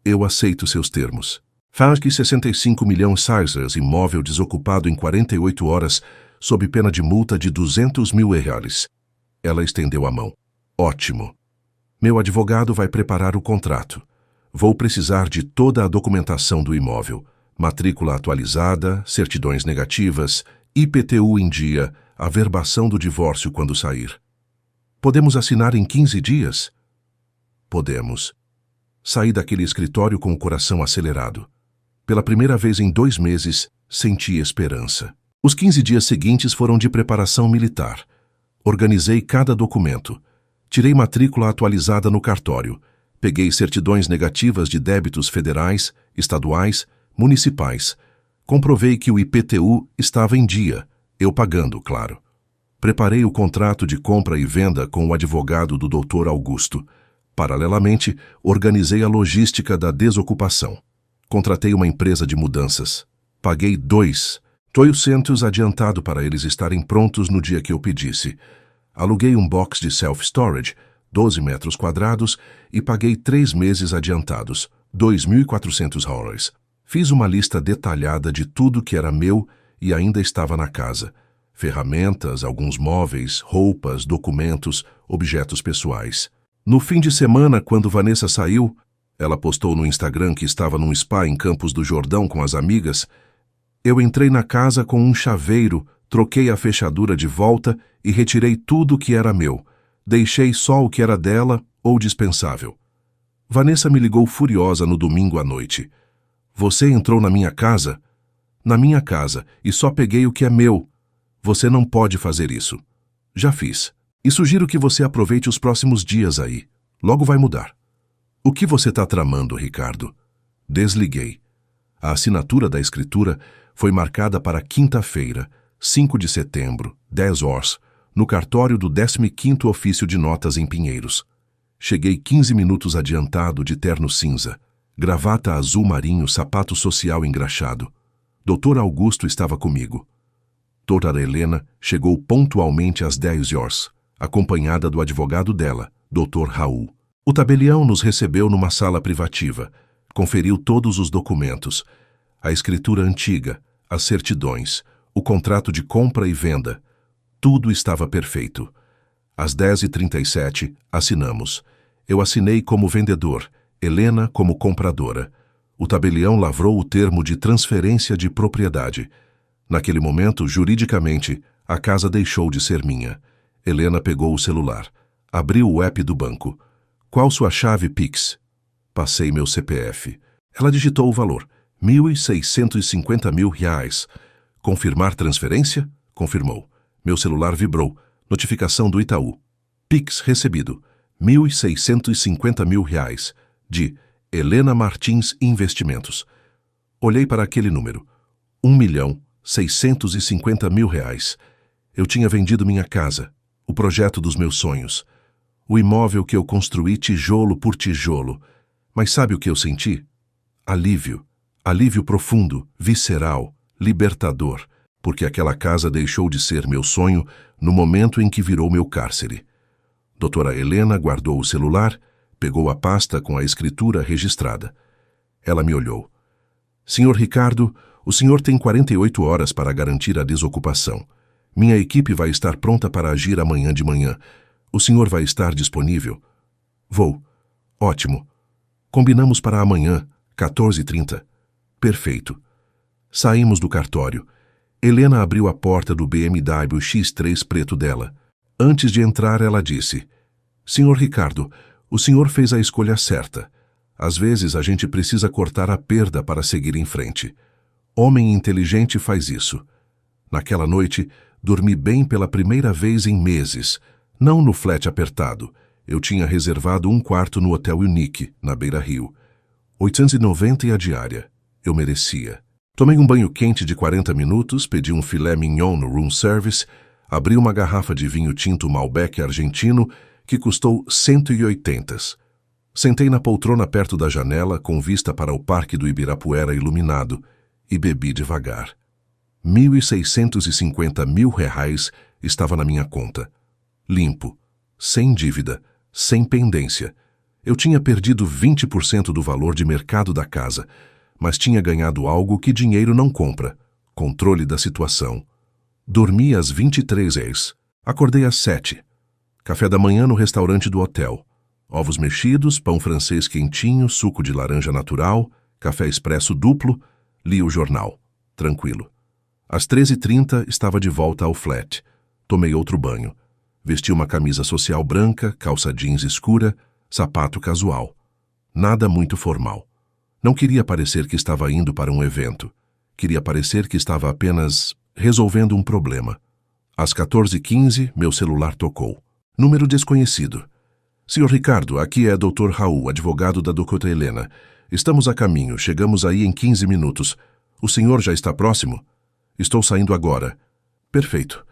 A: eu aceito seus termos. Faz que 65 milhões Caesars imóvel desocupado em 48 horas sob pena de multa de 200.000 reais. Ela estendeu a mão. Ótimo. Meu advogado vai preparar o contrato. Vou precisar de toda a documentação do imóvel. Matrícula atualizada, certidões negativas, IPTU em dia, averbação do divórcio quando sair. Podemos assinar em 15 dias? Podemos. Saí daquele escritório com o coração acelerado. Pela primeira vez em 2 meses, senti esperança. Os 15 dias seguintes foram de preparação militar. Organizei cada documento. Tirei matrícula atualizada no cartório. Peguei certidões negativas de débitos federais, estaduais, municipais. Comprovei que o IPTU estava em dia, eu pagando, claro. Preparei o contrato de compra e venda com o advogado do Dr. Augusto. Paralelamente, organizei a logística da desocupação. Contratei uma empresa de mudanças. Paguei 2.800 adiantado para eles estarem prontos no dia que eu pedisse. Aluguei um box de self-storage, 12 metros quadrados, e paguei 3 meses adiantados, 2.400 reais. Fiz uma lista detalhada de tudo que era meu e ainda estava na casa. Ferramentas, alguns móveis, roupas, documentos, objetos pessoais. No fim de semana, quando Vanessa saiu, ela postou no Instagram que estava num spa em Campos do Jordão com as amigas. Eu entrei na casa com um chaveiro, troquei a fechadura de volta e retirei tudo que era meu. Deixei só o que era dela ou dispensável. Vanessa me ligou furiosa no domingo à noite. Você entrou na minha casa? Na minha casa, e só peguei o que é meu. Você não pode fazer isso. Já fiz. E sugiro que você aproveite os próximos dias aí. Logo vai mudar. O que você está tramando, Ricardo? Desliguei. A assinatura da escritura foi marcada para quinta-feira, 5 de setembro, 10 horas, no cartório do 15º Ofício de Notas em Pinheiros. Cheguei 15 minutos adiantado de terno cinza, gravata azul marinho, sapato social engraxado. Doutor Augusto estava comigo. Doutora Helena chegou pontualmente às 10 horas, acompanhada do advogado dela, Dr. Raul. O tabelião nos recebeu numa sala privativa, conferiu todos os documentos, a escritura antiga, as certidões, o contrato de compra e venda. Tudo estava perfeito. Às 10h37, assinamos. Eu assinei como vendedor, Helena como compradora. O tabelião lavrou o termo de transferência de propriedade. Naquele momento, juridicamente, a casa deixou de ser minha. Helena pegou o celular. Abriu o app do banco. Qual sua chave Pix? Passei meu CPF. Ela digitou o valor. R$ 1.650.000. Confirmar transferência? Confirmou. Meu celular vibrou. Notificação do Itaú. Pix recebido. R$ 1.650.000. De Helena Martins Investimentos. Olhei para aquele número. R$ 1.650.000. Eu tinha vendido minha casa, o projeto dos meus sonhos, o imóvel que eu construí tijolo por tijolo. Mas sabe o que eu senti? Alívio. Alívio profundo, visceral, libertador, porque aquela casa deixou de ser meu sonho no momento em que virou meu cárcere. Doutora Helena guardou o celular, pegou a pasta com a escritura registrada. Ela me olhou. Senhor Ricardo, o senhor tem 48 horas para garantir a desocupação. Minha equipe vai estar pronta para agir amanhã de manhã. O senhor vai estar disponível? Vou. Ótimo. Combinamos para amanhã, 14h30. Perfeito. Saímos do cartório. Helena abriu a porta do BMW X3 preto dela. Antes de entrar, ela disse: Senhor Ricardo, o senhor fez a escolha certa. Às vezes a gente precisa cortar a perda para seguir em frente. Homem inteligente faz isso. Naquela noite, dormi bem pela primeira vez em meses. Não no flat apertado. Eu tinha reservado um quarto no Hotel Unique, na Beira Rio. 890 a diária. Eu merecia. Tomei um banho quente de 40 minutos, pedi um filé mignon no room service, abri uma garrafa de vinho tinto Malbec argentino, que custou 180. Sentei na poltrona perto da janela, com vista para o Parque do Ibirapuera iluminado, e bebi devagar. R$ 1.650.000 estava na minha conta. Limpo, sem dívida, sem pendência. Eu tinha perdido 20% do valor de mercado da casa, mas tinha ganhado algo que dinheiro não compra: controle da situação. Dormi às 23h. Acordei às 7h. Café da manhã no restaurante do hotel. Ovos mexidos, pão francês quentinho, suco de laranja natural, café expresso duplo. Li o jornal. Tranquilo. Às 13h30 estava de volta ao flat. Tomei outro banho. Vesti uma camisa social branca, calça jeans escura, sapato casual. Nada muito formal. Não queria parecer que estava indo para um evento. Queria parecer que estava apenas resolvendo um problema. Às 14h15, meu celular tocou. Número desconhecido. Senhor Ricardo, aqui é Dr. Raul, advogado da doutora Helena. Estamos a caminho, chegamos aí em 15 minutos. O senhor já está próximo? Estou saindo agora. Perfeito.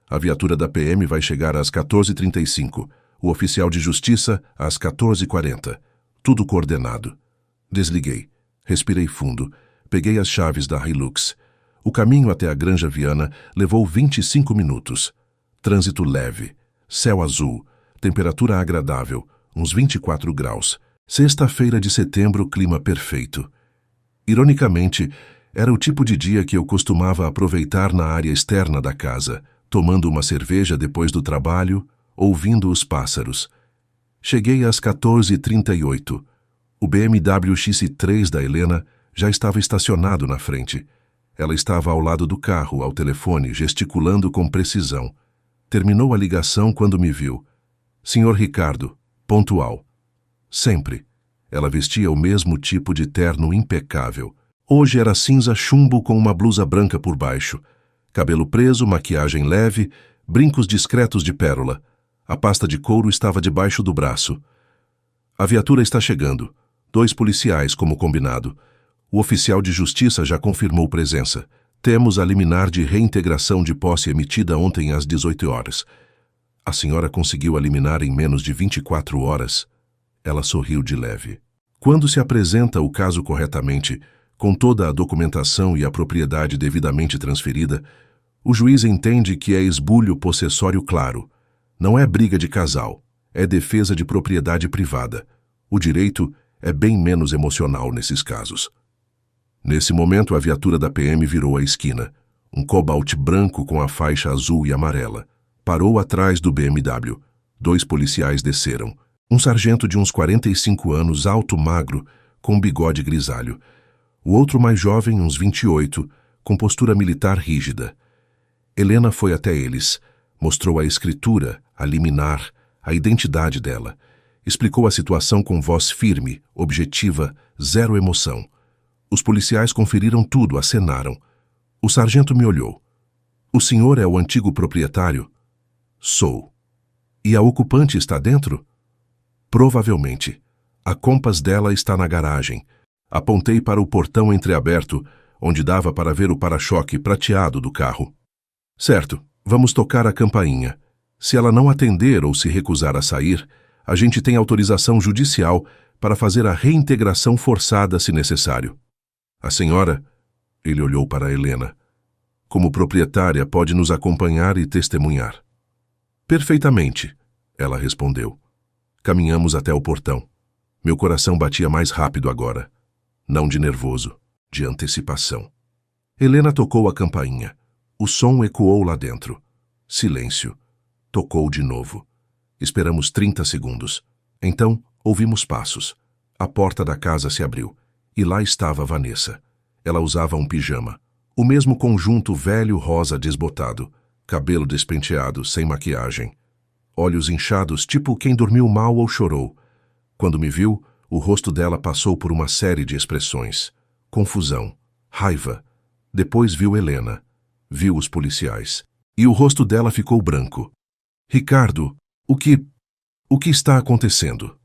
A: A viatura da PM vai chegar às 14h35. O oficial de justiça às 14h40. Tudo coordenado. Desliguei. Respirei fundo. Peguei as chaves da Hilux. O caminho até a Granja Viana levou 25 minutos. Trânsito leve. Céu azul. Temperatura agradável. Uns 24 graus. Sexta-feira de setembro, clima perfeito. Ironicamente, era o tipo de dia que eu costumava aproveitar na área externa da casa, tomando uma cerveja depois do trabalho, ouvindo os pássaros. Cheguei às 14h38. O BMW X3 da Helena já estava estacionado na frente. Ela estava ao lado do carro, ao telefone, gesticulando com precisão. Terminou a ligação quando me viu. Senhor Ricardo, pontual. Sempre. Ela vestia o mesmo tipo de terno impecável. Hoje era cinza chumbo com uma blusa branca por baixo. Cabelo preso, maquiagem leve, brincos discretos de pérola. A pasta de couro estava debaixo do braço. A viatura está chegando. 2 policiais, como combinado. O oficial de justiça já confirmou presença. Temos a liminar de reintegração de posse emitida ontem às 18 horas. A senhora conseguiu a liminar em menos de 24 horas? Ela sorriu de leve. Quando se apresenta o caso corretamente, com toda a documentação e a propriedade devidamente transferida, o juiz entende que é esbulho possessório claro. Não é briga de casal, é defesa de propriedade privada. O direito é bem menos emocional nesses casos. Nesse momento, a viatura da PM virou a esquina. Um Cobalt branco com a faixa azul e amarela. Parou atrás do BMW. 2 policiais desceram. Um sargento de uns 45 anos, alto, magro, com bigode grisalho. O outro mais jovem, uns 28, com postura militar rígida. Helena foi até eles, mostrou a escritura, a liminar, a identidade dela. Explicou a situação com voz firme, objetiva, zero emoção. Os policiais conferiram tudo, acenaram. O sargento me olhou. O senhor é o antigo proprietário? Sou. E a ocupante está dentro? Provavelmente. A Compass dela está na garagem. Apontei para o portão entreaberto, onde dava para ver o para-choque prateado do carro. Certo, vamos tocar a campainha. Se ela não atender ou se recusar a sair, a gente tem autorização judicial para fazer a reintegração forçada se necessário. A senhora, ele olhou para Helena, como proprietária pode nos acompanhar e testemunhar. Perfeitamente, ela respondeu. Caminhamos até o portão. Meu coração batia mais rápido agora. Não de nervoso, de antecipação. Helena tocou a campainha. O som ecoou lá dentro. Silêncio. Tocou de novo. Esperamos 30 segundos. Então, ouvimos passos. A porta da casa se abriu. E lá estava Vanessa. Ela usava um pijama. O mesmo conjunto velho rosa desbotado. Cabelo despenteado, sem maquiagem. Olhos inchados, tipo quem dormiu mal ou chorou. Quando me viu, o rosto dela passou por uma série de expressões. Confusão, raiva. Depois viu Helena. Viu os policiais. E o rosto dela ficou branco. Ricardo, o que está acontecendo?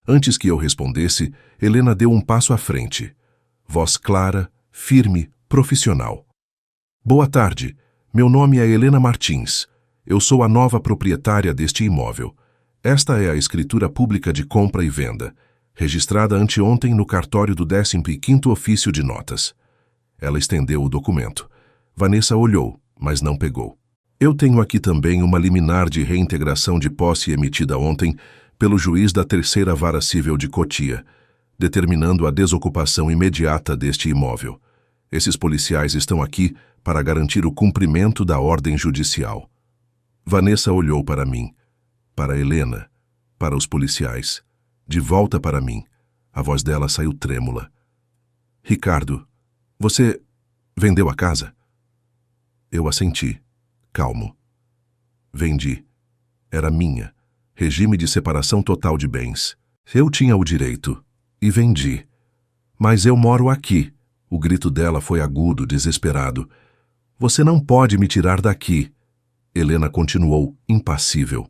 A: Antes que eu respondesse, Helena deu um passo à frente. Voz clara, firme, profissional. Boa tarde. Meu nome é Helena Martins. Eu sou a nova proprietária deste imóvel. Esta é a escritura pública de compra e venda, registrada anteontem no cartório do 15º ofício de notas. Ela estendeu o documento. Vanessa olhou, mas não pegou. Eu tenho aqui também uma liminar de reintegração de posse emitida ontem pelo juiz da 3ª Vara Civil de Cotia, determinando a desocupação imediata deste imóvel. Esses policiais estão aqui para garantir o cumprimento da ordem judicial. Vanessa olhou para mim, para Helena, para os policiais, de volta para mim. A voz dela saiu trêmula. Ricardo, você vendeu a casa? Eu assenti, calmo. Vendi. Era minha. Regime de separação total de bens. Eu tinha o direito. E vendi. Mas eu moro aqui. O grito dela foi agudo, desesperado. Você não pode me tirar daqui. Helena continuou, impassível.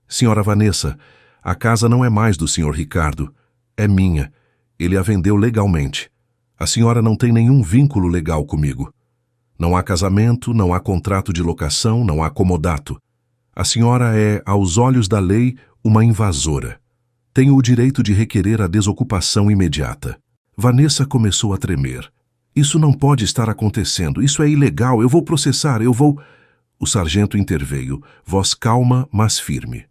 A: Senhora Vanessa, a casa não é mais do senhor Ricardo. É minha. Ele a vendeu legalmente. A senhora não tem nenhum vínculo legal comigo. Não há casamento, não há contrato de locação, não há comodato. A senhora é, aos olhos da lei, uma invasora. Tenho o direito de requerer a desocupação imediata. Vanessa começou a tremer. Isso não pode estar acontecendo. Isso é ilegal. Eu vou processar. Eu vou... O sargento interveio, voz calma, mas firme.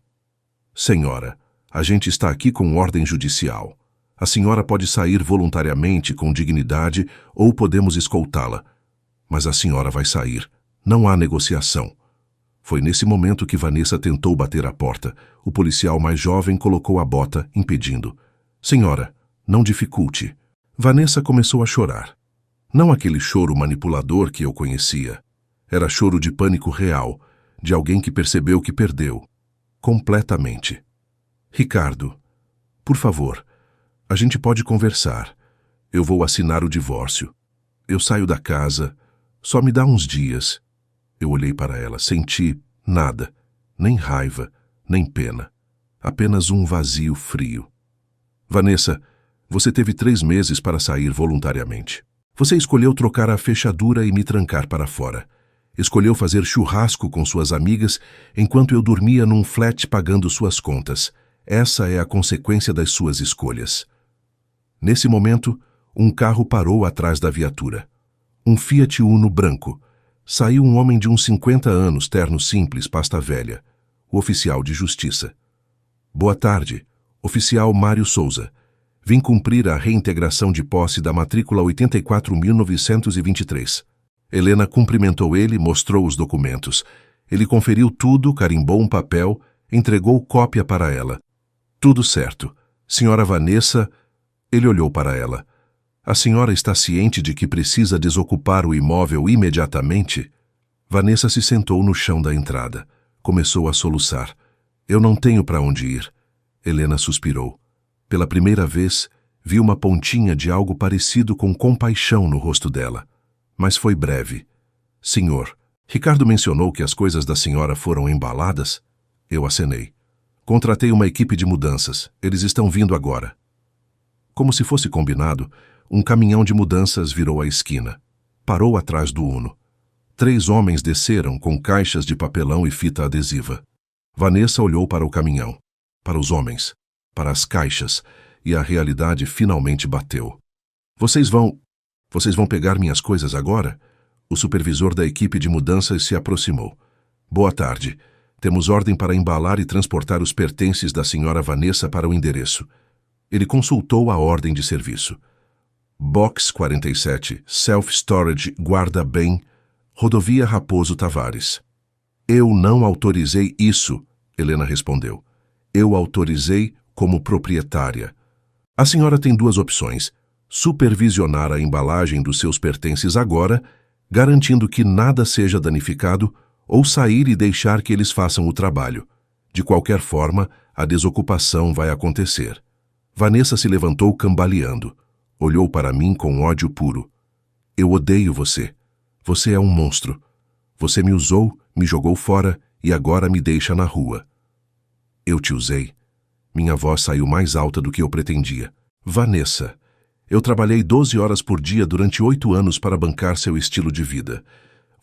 A: Senhora, a gente está aqui com ordem judicial. A senhora pode sair voluntariamente, com dignidade, ou podemos escoltá-la. Mas a senhora vai sair. Não há negociação. Foi nesse momento que Vanessa tentou bater a porta. O policial mais jovem colocou a bota, impedindo. Senhora, não dificulte. Vanessa começou a chorar. Não aquele choro manipulador que eu conhecia. Era choro de pânico real, de alguém que percebeu que perdeu. Completamente. Ricardo, por favor, a gente pode conversar. Eu vou assinar o divórcio. Eu saio da casa. Só me dá uns dias. Eu olhei para ela. Senti nada. Nem raiva, nem pena. Apenas um vazio frio. Vanessa, você teve 3 meses para sair voluntariamente. Você escolheu trocar a fechadura e me trancar para fora. Escolheu fazer churrasco com suas amigas enquanto eu dormia num flat pagando suas contas. Essa é a consequência das suas escolhas. Nesse momento, um carro parou atrás da viatura. Um Fiat Uno branco. Saiu um homem de uns 50 anos, terno simples, pasta velha. O oficial de justiça. Boa tarde, oficial Mário Souza. Vim cumprir a reintegração de posse da matrícula 84.923. Helena cumprimentou ele, mostrou os documentos. Ele conferiu tudo, carimbou um papel, entregou cópia para ela. Tudo certo. Senhora Vanessa... Ele olhou para ela. A senhora está ciente de que precisa desocupar o imóvel imediatamente? Vanessa se sentou no chão da entrada. Começou a soluçar. Eu não tenho para onde ir. Helena suspirou. Pela primeira vez, vi uma pontinha de algo parecido com compaixão no rosto dela. Mas foi breve. Senhor, Ricardo mencionou que as coisas da senhora foram embaladas? Eu acenei. Contratei uma equipe de mudanças. Eles estão vindo agora. Como se fosse combinado, um caminhão de mudanças virou a esquina. Parou atrás do Uno. 3 homens desceram com caixas de papelão e fita adesiva. Vanessa olhou para o caminhão, para os homens, para as caixas, e a realidade finalmente bateu. Vocês vão pegar minhas coisas agora? O supervisor da equipe de mudanças se aproximou. Boa tarde. Temos ordem para embalar e transportar os pertences da senhora Vanessa para o endereço. Ele consultou a ordem de serviço. Box 47, Self-Storage, Guarda Bem, Rodovia Raposo Tavares. Eu não autorizei isso, Helena respondeu. Eu autorizei como proprietária. A senhora tem 2 opções. Supervisionar a embalagem dos seus pertences agora, garantindo que nada seja danificado, ou sair e deixar que eles façam o trabalho. De qualquer forma, a desocupação vai acontecer. Vanessa se levantou cambaleando. Olhou para mim com ódio puro. Eu odeio você. Você é um monstro. Você me usou, me jogou fora e agora me deixa na rua. Eu te usei. Minha voz saiu mais alta do que eu pretendia. Vanessa, eu trabalhei 12 horas por dia durante 8 anos para bancar seu estilo de vida.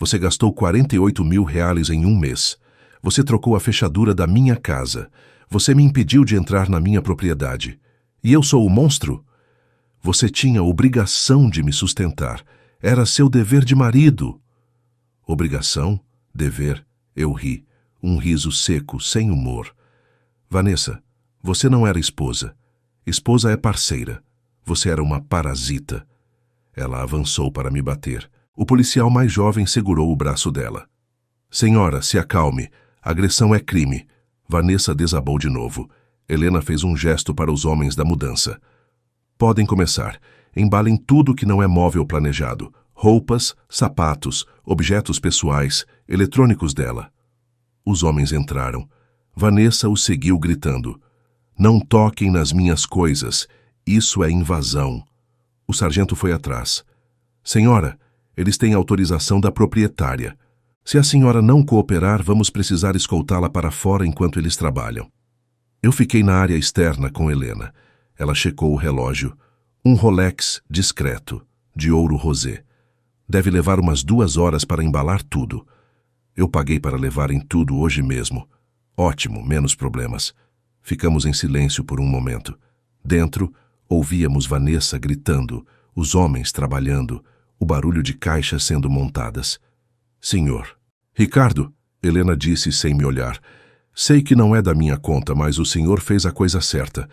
A: Você gastou 48 mil reais em 1 mês. Você trocou a fechadura da minha casa. Você me impediu de entrar na minha propriedade. E eu sou o monstro? Você tinha obrigação de me sustentar. Era seu dever de marido. Obrigação? Dever? Eu ri. Um riso seco, sem humor. Vanessa, você não era esposa. Esposa é parceira. Você era uma parasita. Ela avançou para me bater. O policial mais jovem segurou o braço dela. Senhora, se acalme. Agressão é crime. Vanessa desabou de novo. Helena fez um gesto para os homens da mudança. Podem começar. Embalem tudo que não é móvel planejado. Roupas, sapatos, objetos pessoais, eletrônicos dela. Os homens entraram. Vanessa os seguiu gritando. Não toquem nas minhas coisas. Isso é invasão. O sargento foi atrás. Senhora, eles têm autorização da proprietária. Se a senhora não cooperar, vamos precisar escoltá-la para fora enquanto eles trabalham. Eu fiquei na área externa com Helena. Ela checou o relógio. Um Rolex discreto, de ouro rosé. Deve levar umas 2 horas para embalar tudo. Eu paguei para levarem tudo hoje mesmo. Ótimo, menos problemas. Ficamos em silêncio por um momento. Dentro, ouvíamos Vanessa gritando, os homens trabalhando, o barulho de caixas sendo montadas. Senhor. Ricardo, Helena disse sem me olhar. Sei que não é da minha conta, mas o senhor fez a coisa certa.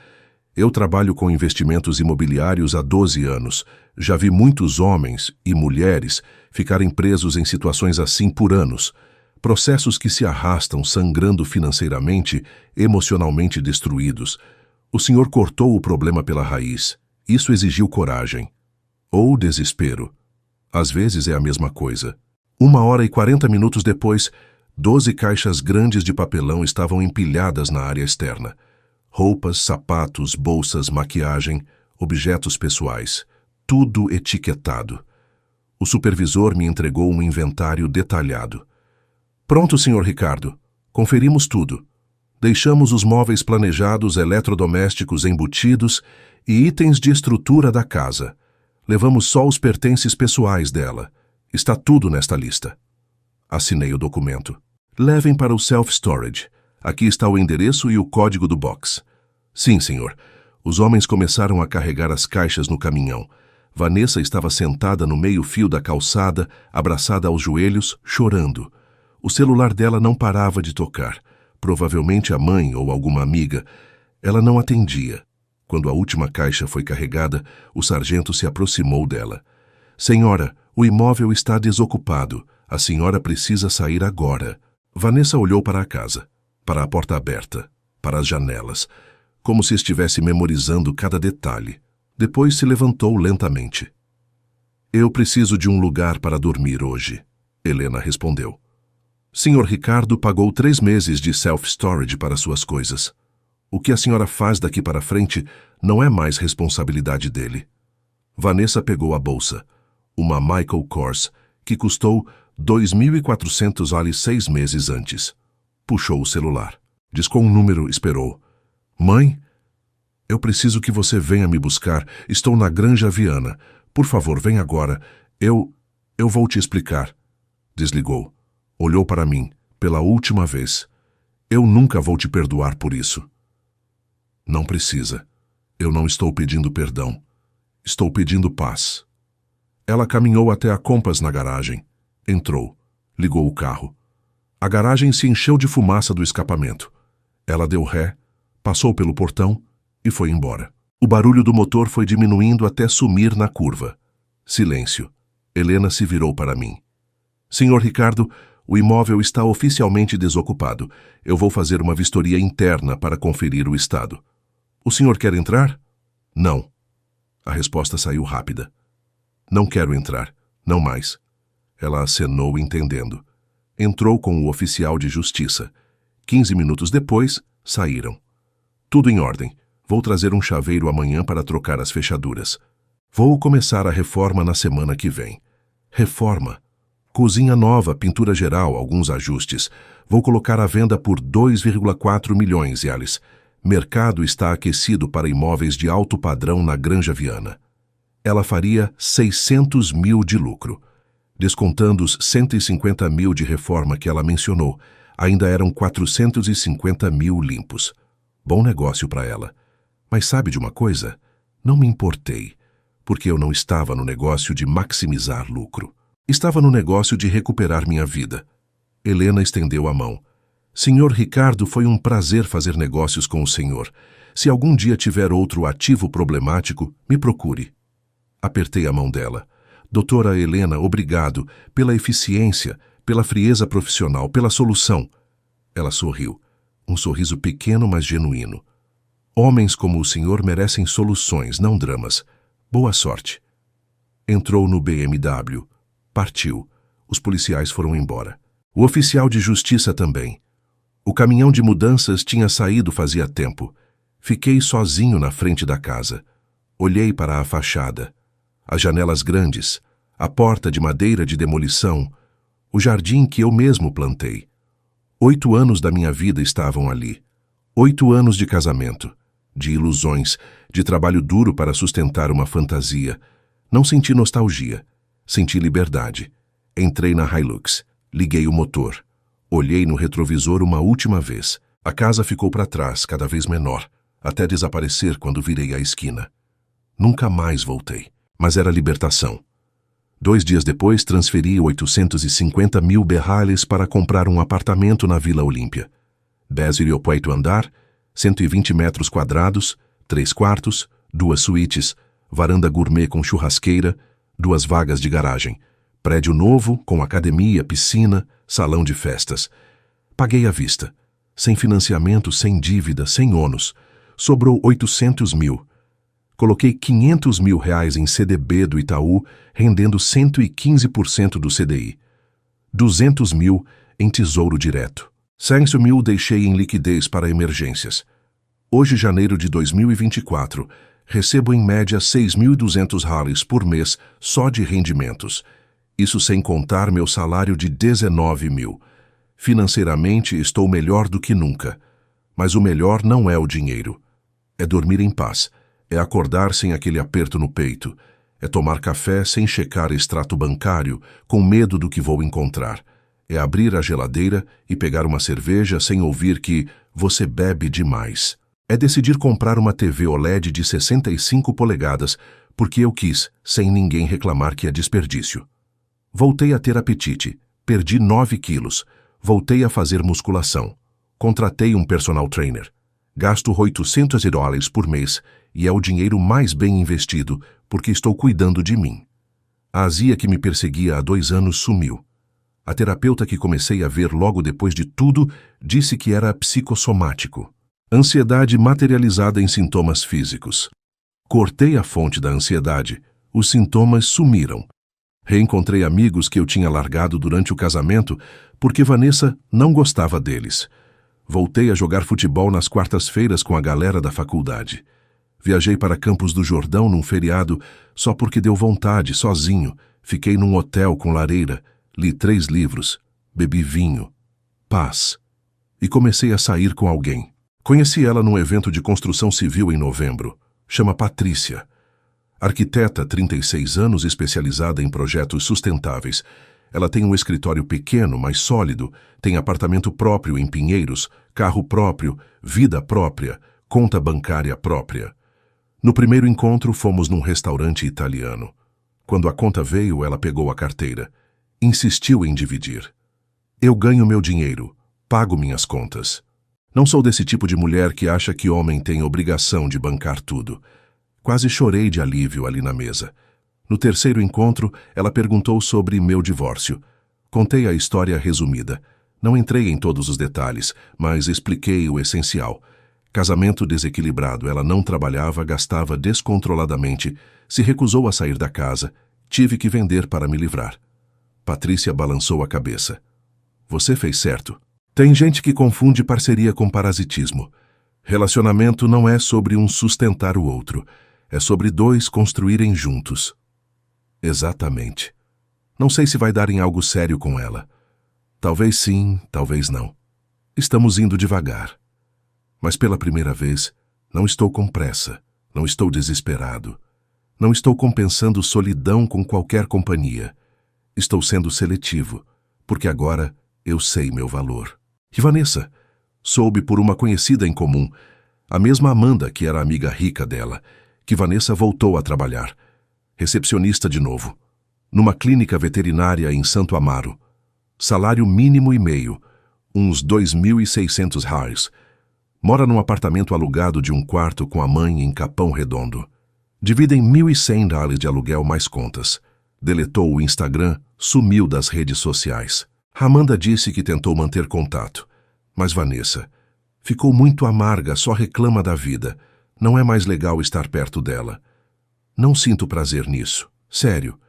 A: Eu trabalho com investimentos imobiliários há 12 anos. Já vi muitos homens e mulheres ficarem presos em situações assim por anos. Processos que se arrastam sangrando financeiramente, emocionalmente destruídos. O senhor cortou o problema pela raiz. Isso exigiu coragem. Ou desespero. Às vezes é a mesma coisa. 1h40 depois, 12 caixas grandes de papelão estavam empilhadas na área externa. Roupas, sapatos, bolsas, maquiagem, objetos pessoais. tudo etiquetado. O supervisor me entregou um inventário detalhado. Pronto, Sr. Ricardo. Conferimos tudo. Deixamos os móveis planejados, eletrodomésticos embutidos e itens de estrutura da casa. Levamos só os pertences pessoais dela. Está tudo nesta lista. Assinei o documento. Levem para o self-storage. Aqui está o endereço e o código do box. Sim, senhor. Os homens começaram a carregar as caixas no caminhão. Vanessa estava sentada no meio-fio da calçada, abraçada aos joelhos, chorando. O celular dela não parava de tocar. Provavelmente a mãe ou alguma amiga. Ela não atendia. Quando a última caixa foi carregada, o sargento se aproximou dela. Senhora, o imóvel está desocupado. A senhora precisa sair agora. Vanessa olhou para a casa, para a porta aberta, para as janelas, como se estivesse memorizando cada detalhe. Depois se levantou lentamente. Eu preciso de um lugar para dormir hoje, Helena respondeu. Sr. Ricardo pagou 3 meses de self-storage para suas coisas. O que a senhora faz daqui para frente não é mais responsabilidade dele. Vanessa pegou a bolsa, uma Michael Kors, que custou 2.400 ali 6 meses antes. Puxou o celular. Discou um número, esperou. Mãe? Eu preciso que você venha me buscar. Estou na Granja Viana. Por favor, vem agora. Eu vou te explicar. Desligou. Olhou para mim, pela última vez. Eu nunca vou te perdoar por isso. Não precisa. Eu não estou pedindo perdão. Estou pedindo paz. Ela caminhou até a Compass na garagem. Entrou. Ligou o carro. A garagem se encheu de fumaça do escapamento. Ela deu ré, passou pelo portão e foi embora. O barulho do motor foi diminuindo até sumir na curva. Silêncio. Helena se virou para mim. Senhor Ricardo, o imóvel está oficialmente desocupado. Eu vou fazer uma vistoria interna para conferir o estado. O senhor quer entrar? Não. A resposta saiu rápida. Não quero entrar. Não mais. Ela acenou entendendo. Entrou com o oficial de justiça. 15 minutos depois, saíram. Tudo em ordem. Vou trazer um chaveiro amanhã para trocar as fechaduras. Vou começar a reforma na semana que vem. Reforma. Cozinha nova, pintura geral, alguns ajustes. Vou colocar à venda por 2,4 milhões, Alice. Mercado está aquecido para imóveis de alto padrão na Granja Viana. Ela faria 600 mil de lucro. Descontando os 150 mil de reforma que ela mencionou, ainda eram 450 mil limpos. Bom negócio para ela. Mas sabe de uma coisa? Não me importei, porque eu não estava no negócio de maximizar lucro. Estava no negócio de recuperar minha vida. Helena estendeu a mão. Senhor Ricardo, foi um prazer fazer negócios com o senhor. Se algum dia tiver outro ativo problemático, me procure. Apertei a mão dela. Doutora Helena, obrigado pela eficiência, pela frieza profissional, pela solução. Ela sorriu. Um sorriso pequeno, mas genuíno. Homens como o senhor merecem soluções, não dramas. Boa sorte. Entrou no BMW. Partiu. Os policiais foram embora. O oficial de justiça também. O caminhão de mudanças tinha saído fazia tempo. Fiquei sozinho na frente da casa. Olhei para a fachada. As janelas grandes, a porta de madeira de demolição, o jardim que eu mesmo plantei. 8 anos da minha vida estavam ali. 8 anos de casamento, de ilusões, de trabalho duro para sustentar uma fantasia. Não senti nostalgia, senti liberdade. Entrei na Hilux, liguei o motor. Olhei no retrovisor uma última vez. A casa ficou para trás, cada vez menor, até desaparecer quando virei a esquina. Nunca mais voltei. Mas era libertação. 2 dias depois, transferi 850 mil berrales para comprar um apartamento na Vila Olímpia. 18º andar, 120 metros quadrados, 3 quartos, 2 suítes, varanda gourmet com churrasqueira, 2 vagas de garagem, prédio novo com academia, piscina, salão de festas. Paguei à vista. Sem financiamento, sem dívida, sem ônus. Sobrou 800 mil. Coloquei 500 mil reais em CDB do Itaú, rendendo 115% do CDI. 200 mil em tesouro direto. 100 mil deixei em liquidez para emergências. Hoje, janeiro de 2024, recebo em média 6.200 reais por mês só de rendimentos. Isso sem contar meu salário de 19 mil. Financeiramente estou melhor do que nunca. Mas o melhor não é o dinheiro. É dormir em paz. É acordar sem aquele aperto no peito. É tomar café sem checar extrato bancário, com medo do que vou encontrar. É abrir a geladeira e pegar uma cerveja sem ouvir que você bebe demais. É decidir comprar uma TV OLED de 65 polegadas porque eu quis, sem ninguém reclamar que é desperdício. Voltei a ter apetite, perdi 9 quilos, voltei a fazer musculação. Contratei um personal trainer. Gasto $800 por mês e é o dinheiro mais bem investido porque estou cuidando de mim. A azia que me perseguia há 2 anos sumiu. A terapeuta que comecei a ver logo depois de tudo disse que era psicossomático. Ansiedade materializada em sintomas físicos. Cortei a fonte da ansiedade, os sintomas sumiram. Reencontrei amigos que eu tinha largado durante o casamento porque Vanessa não gostava deles. Voltei a jogar futebol nas quartas-feiras com a galera da faculdade. Viajei para Campos do Jordão num feriado só porque deu vontade, sozinho. Fiquei num hotel com lareira, li 3 livros, bebi vinho, paz. E comecei a sair com alguém. Conheci ela num evento de construção civil em novembro. Chama Patrícia. Arquiteta, 36 anos, especializada em projetos sustentáveis. Ela tem um escritório pequeno, mas sólido, tem apartamento próprio em Pinheiros, carro próprio, vida própria, conta bancária própria. No primeiro encontro, fomos num restaurante italiano. Quando a conta veio, ela pegou a carteira. Insistiu em dividir. Eu ganho meu dinheiro, pago minhas contas. Não sou desse tipo de mulher que acha que homem tem obrigação de bancar tudo. Quase chorei de alívio ali na mesa. No terceiro encontro, ela perguntou sobre meu divórcio. Contei a história resumida. Não entrei em todos os detalhes, mas expliquei o essencial. Casamento desequilibrado, ela não trabalhava, gastava descontroladamente, se recusou a sair da casa. Tive que vender para me livrar. Patrícia balançou a cabeça. Você fez certo. Tem gente que confunde parceria com parasitismo. Relacionamento não é sobre um sustentar o outro. É sobre 2 construírem juntos. Exatamente. Não sei se vai dar em algo sério com ela. Talvez sim, talvez não. Estamos indo devagar. Mas pela primeira vez, não estou com pressa, não estou desesperado. Não estou compensando solidão com qualquer companhia. Estou sendo seletivo, porque agora eu sei meu valor. E Vanessa? Soube por uma conhecida em comum, a mesma Amanda, que era amiga rica dela, que Vanessa voltou a trabalhar. Recepcionista de novo. Numa clínica veterinária em Santo Amaro. Salário mínimo e meio, uns 2.600 reais. Mora num apartamento alugado de um quarto com a mãe em Capão Redondo. Dividem 1.100 reais de aluguel mais contas. Deletou o Instagram, sumiu das redes sociais. Amanda disse que tentou manter contato. Mas Vanessa ficou muito amarga, só reclama da vida. Não é mais legal estar perto dela. Não sinto prazer nisso. Sério.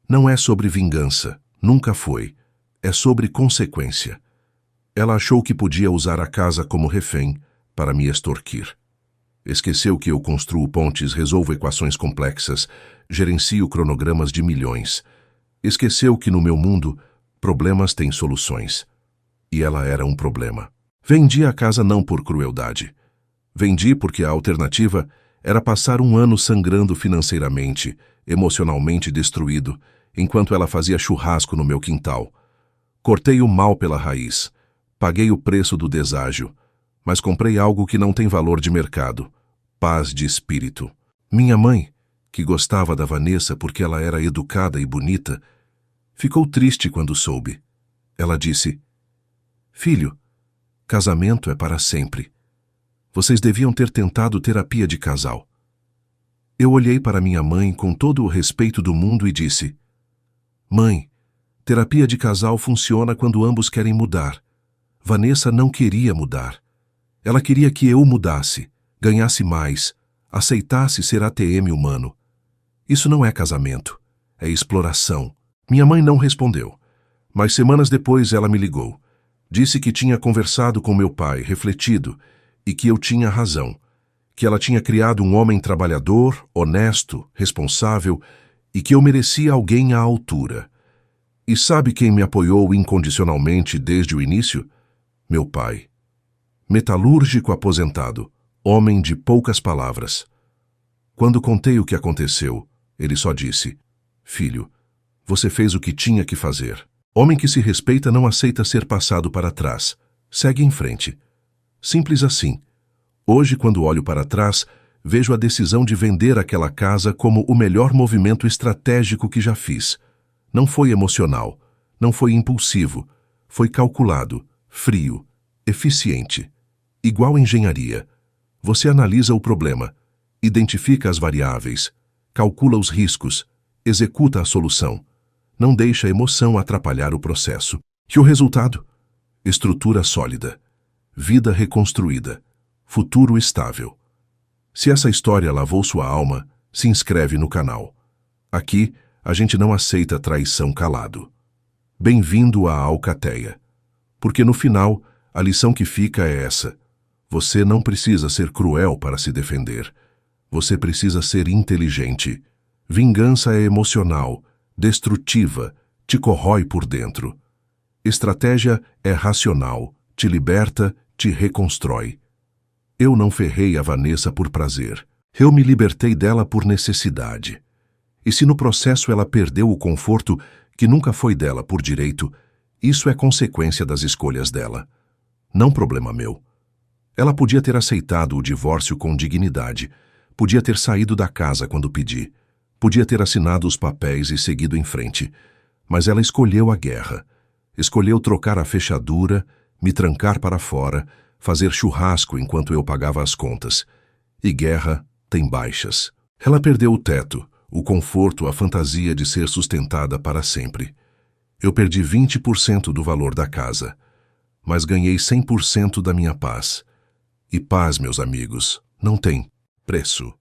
A: Não é sobre vingança. Nunca foi. É sobre consequência. Ela achou que podia usar a casa como refém para me extorquir. Esqueceu que eu construo pontes, resolvo equações complexas, gerencio cronogramas de milhões. Esqueceu que no meu mundo, problemas têm soluções. E ela era um problema. Vendi a casa não por crueldade. Vendi porque a alternativa era passar um ano sangrando financeiramente, emocionalmente destruído, enquanto ela fazia churrasco no meu quintal. Cortei o mal pela raiz. Paguei o preço do deságio. Mas comprei algo que não tem valor de mercado. Paz de espírito. Minha mãe, que gostava da Vanessa porque ela era educada e bonita, ficou triste quando soube. Ela disse: Filho, casamento é para sempre. Vocês deviam ter tentado terapia de casal. Eu olhei para minha mãe com todo o respeito do mundo e disse: Mãe, terapia de casal funciona quando ambos querem mudar. Vanessa não queria mudar. Ela queria que eu mudasse, ganhasse mais, aceitasse ser ATM humano. Isso não é casamento, é exploração. Minha mãe não respondeu, mas semanas depois ela me ligou. Disse que tinha conversado com meu pai, refletido, e que eu tinha razão. que ela tinha criado um homem trabalhador, honesto, responsável e que eu merecia alguém à altura. E sabe quem me apoiou incondicionalmente desde o início? Meu pai. Metalúrgico aposentado, homem de poucas palavras. Quando contei o que aconteceu, ele só disse: "Filho, você fez o que tinha que fazer. Homem que se respeita não aceita ser passado para trás. Segue em frente." Simples assim. Hoje, quando olho para trás, vejo a decisão de vender aquela casa como o melhor movimento estratégico que já fiz. Não foi emocional, não foi impulsivo, foi calculado, frio, eficiente. Igual engenharia. Você analisa o problema, identifica as variáveis, calcula os riscos, executa a solução. Não deixa a emoção atrapalhar o processo. E o resultado? Estrutura sólida, vida reconstruída, futuro estável. Se essa história lavou sua alma, se inscreve no canal. Aqui, a gente não aceita traição calado. Bem-vindo à Alcateia. Porque no final, a lição que fica é essa: você não precisa ser cruel para se defender. Você precisa ser inteligente. Vingança é emocional, destrutiva, te corrói por dentro. Estratégia é racional, te liberta, te reconstrói. Eu não ferrei a Vanessa por prazer. Eu me libertei dela por necessidade. E se no processo ela perdeu o conforto que nunca foi dela por direito, isso é consequência das escolhas dela. Não problema meu. Ela podia ter aceitado o divórcio com dignidade, podia ter saído da casa quando pedi, podia ter assinado os papéis e seguido em frente, mas ela escolheu a guerra. Escolheu trocar a fechadura, me trancar para fora, fazer churrasco enquanto eu pagava as contas. E guerra tem baixas. Ela perdeu o teto, o conforto, a fantasia de ser sustentada para sempre. Eu perdi 20% do valor da casa, mas ganhei 100% da minha paz. E paz, meus amigos, não tem preço.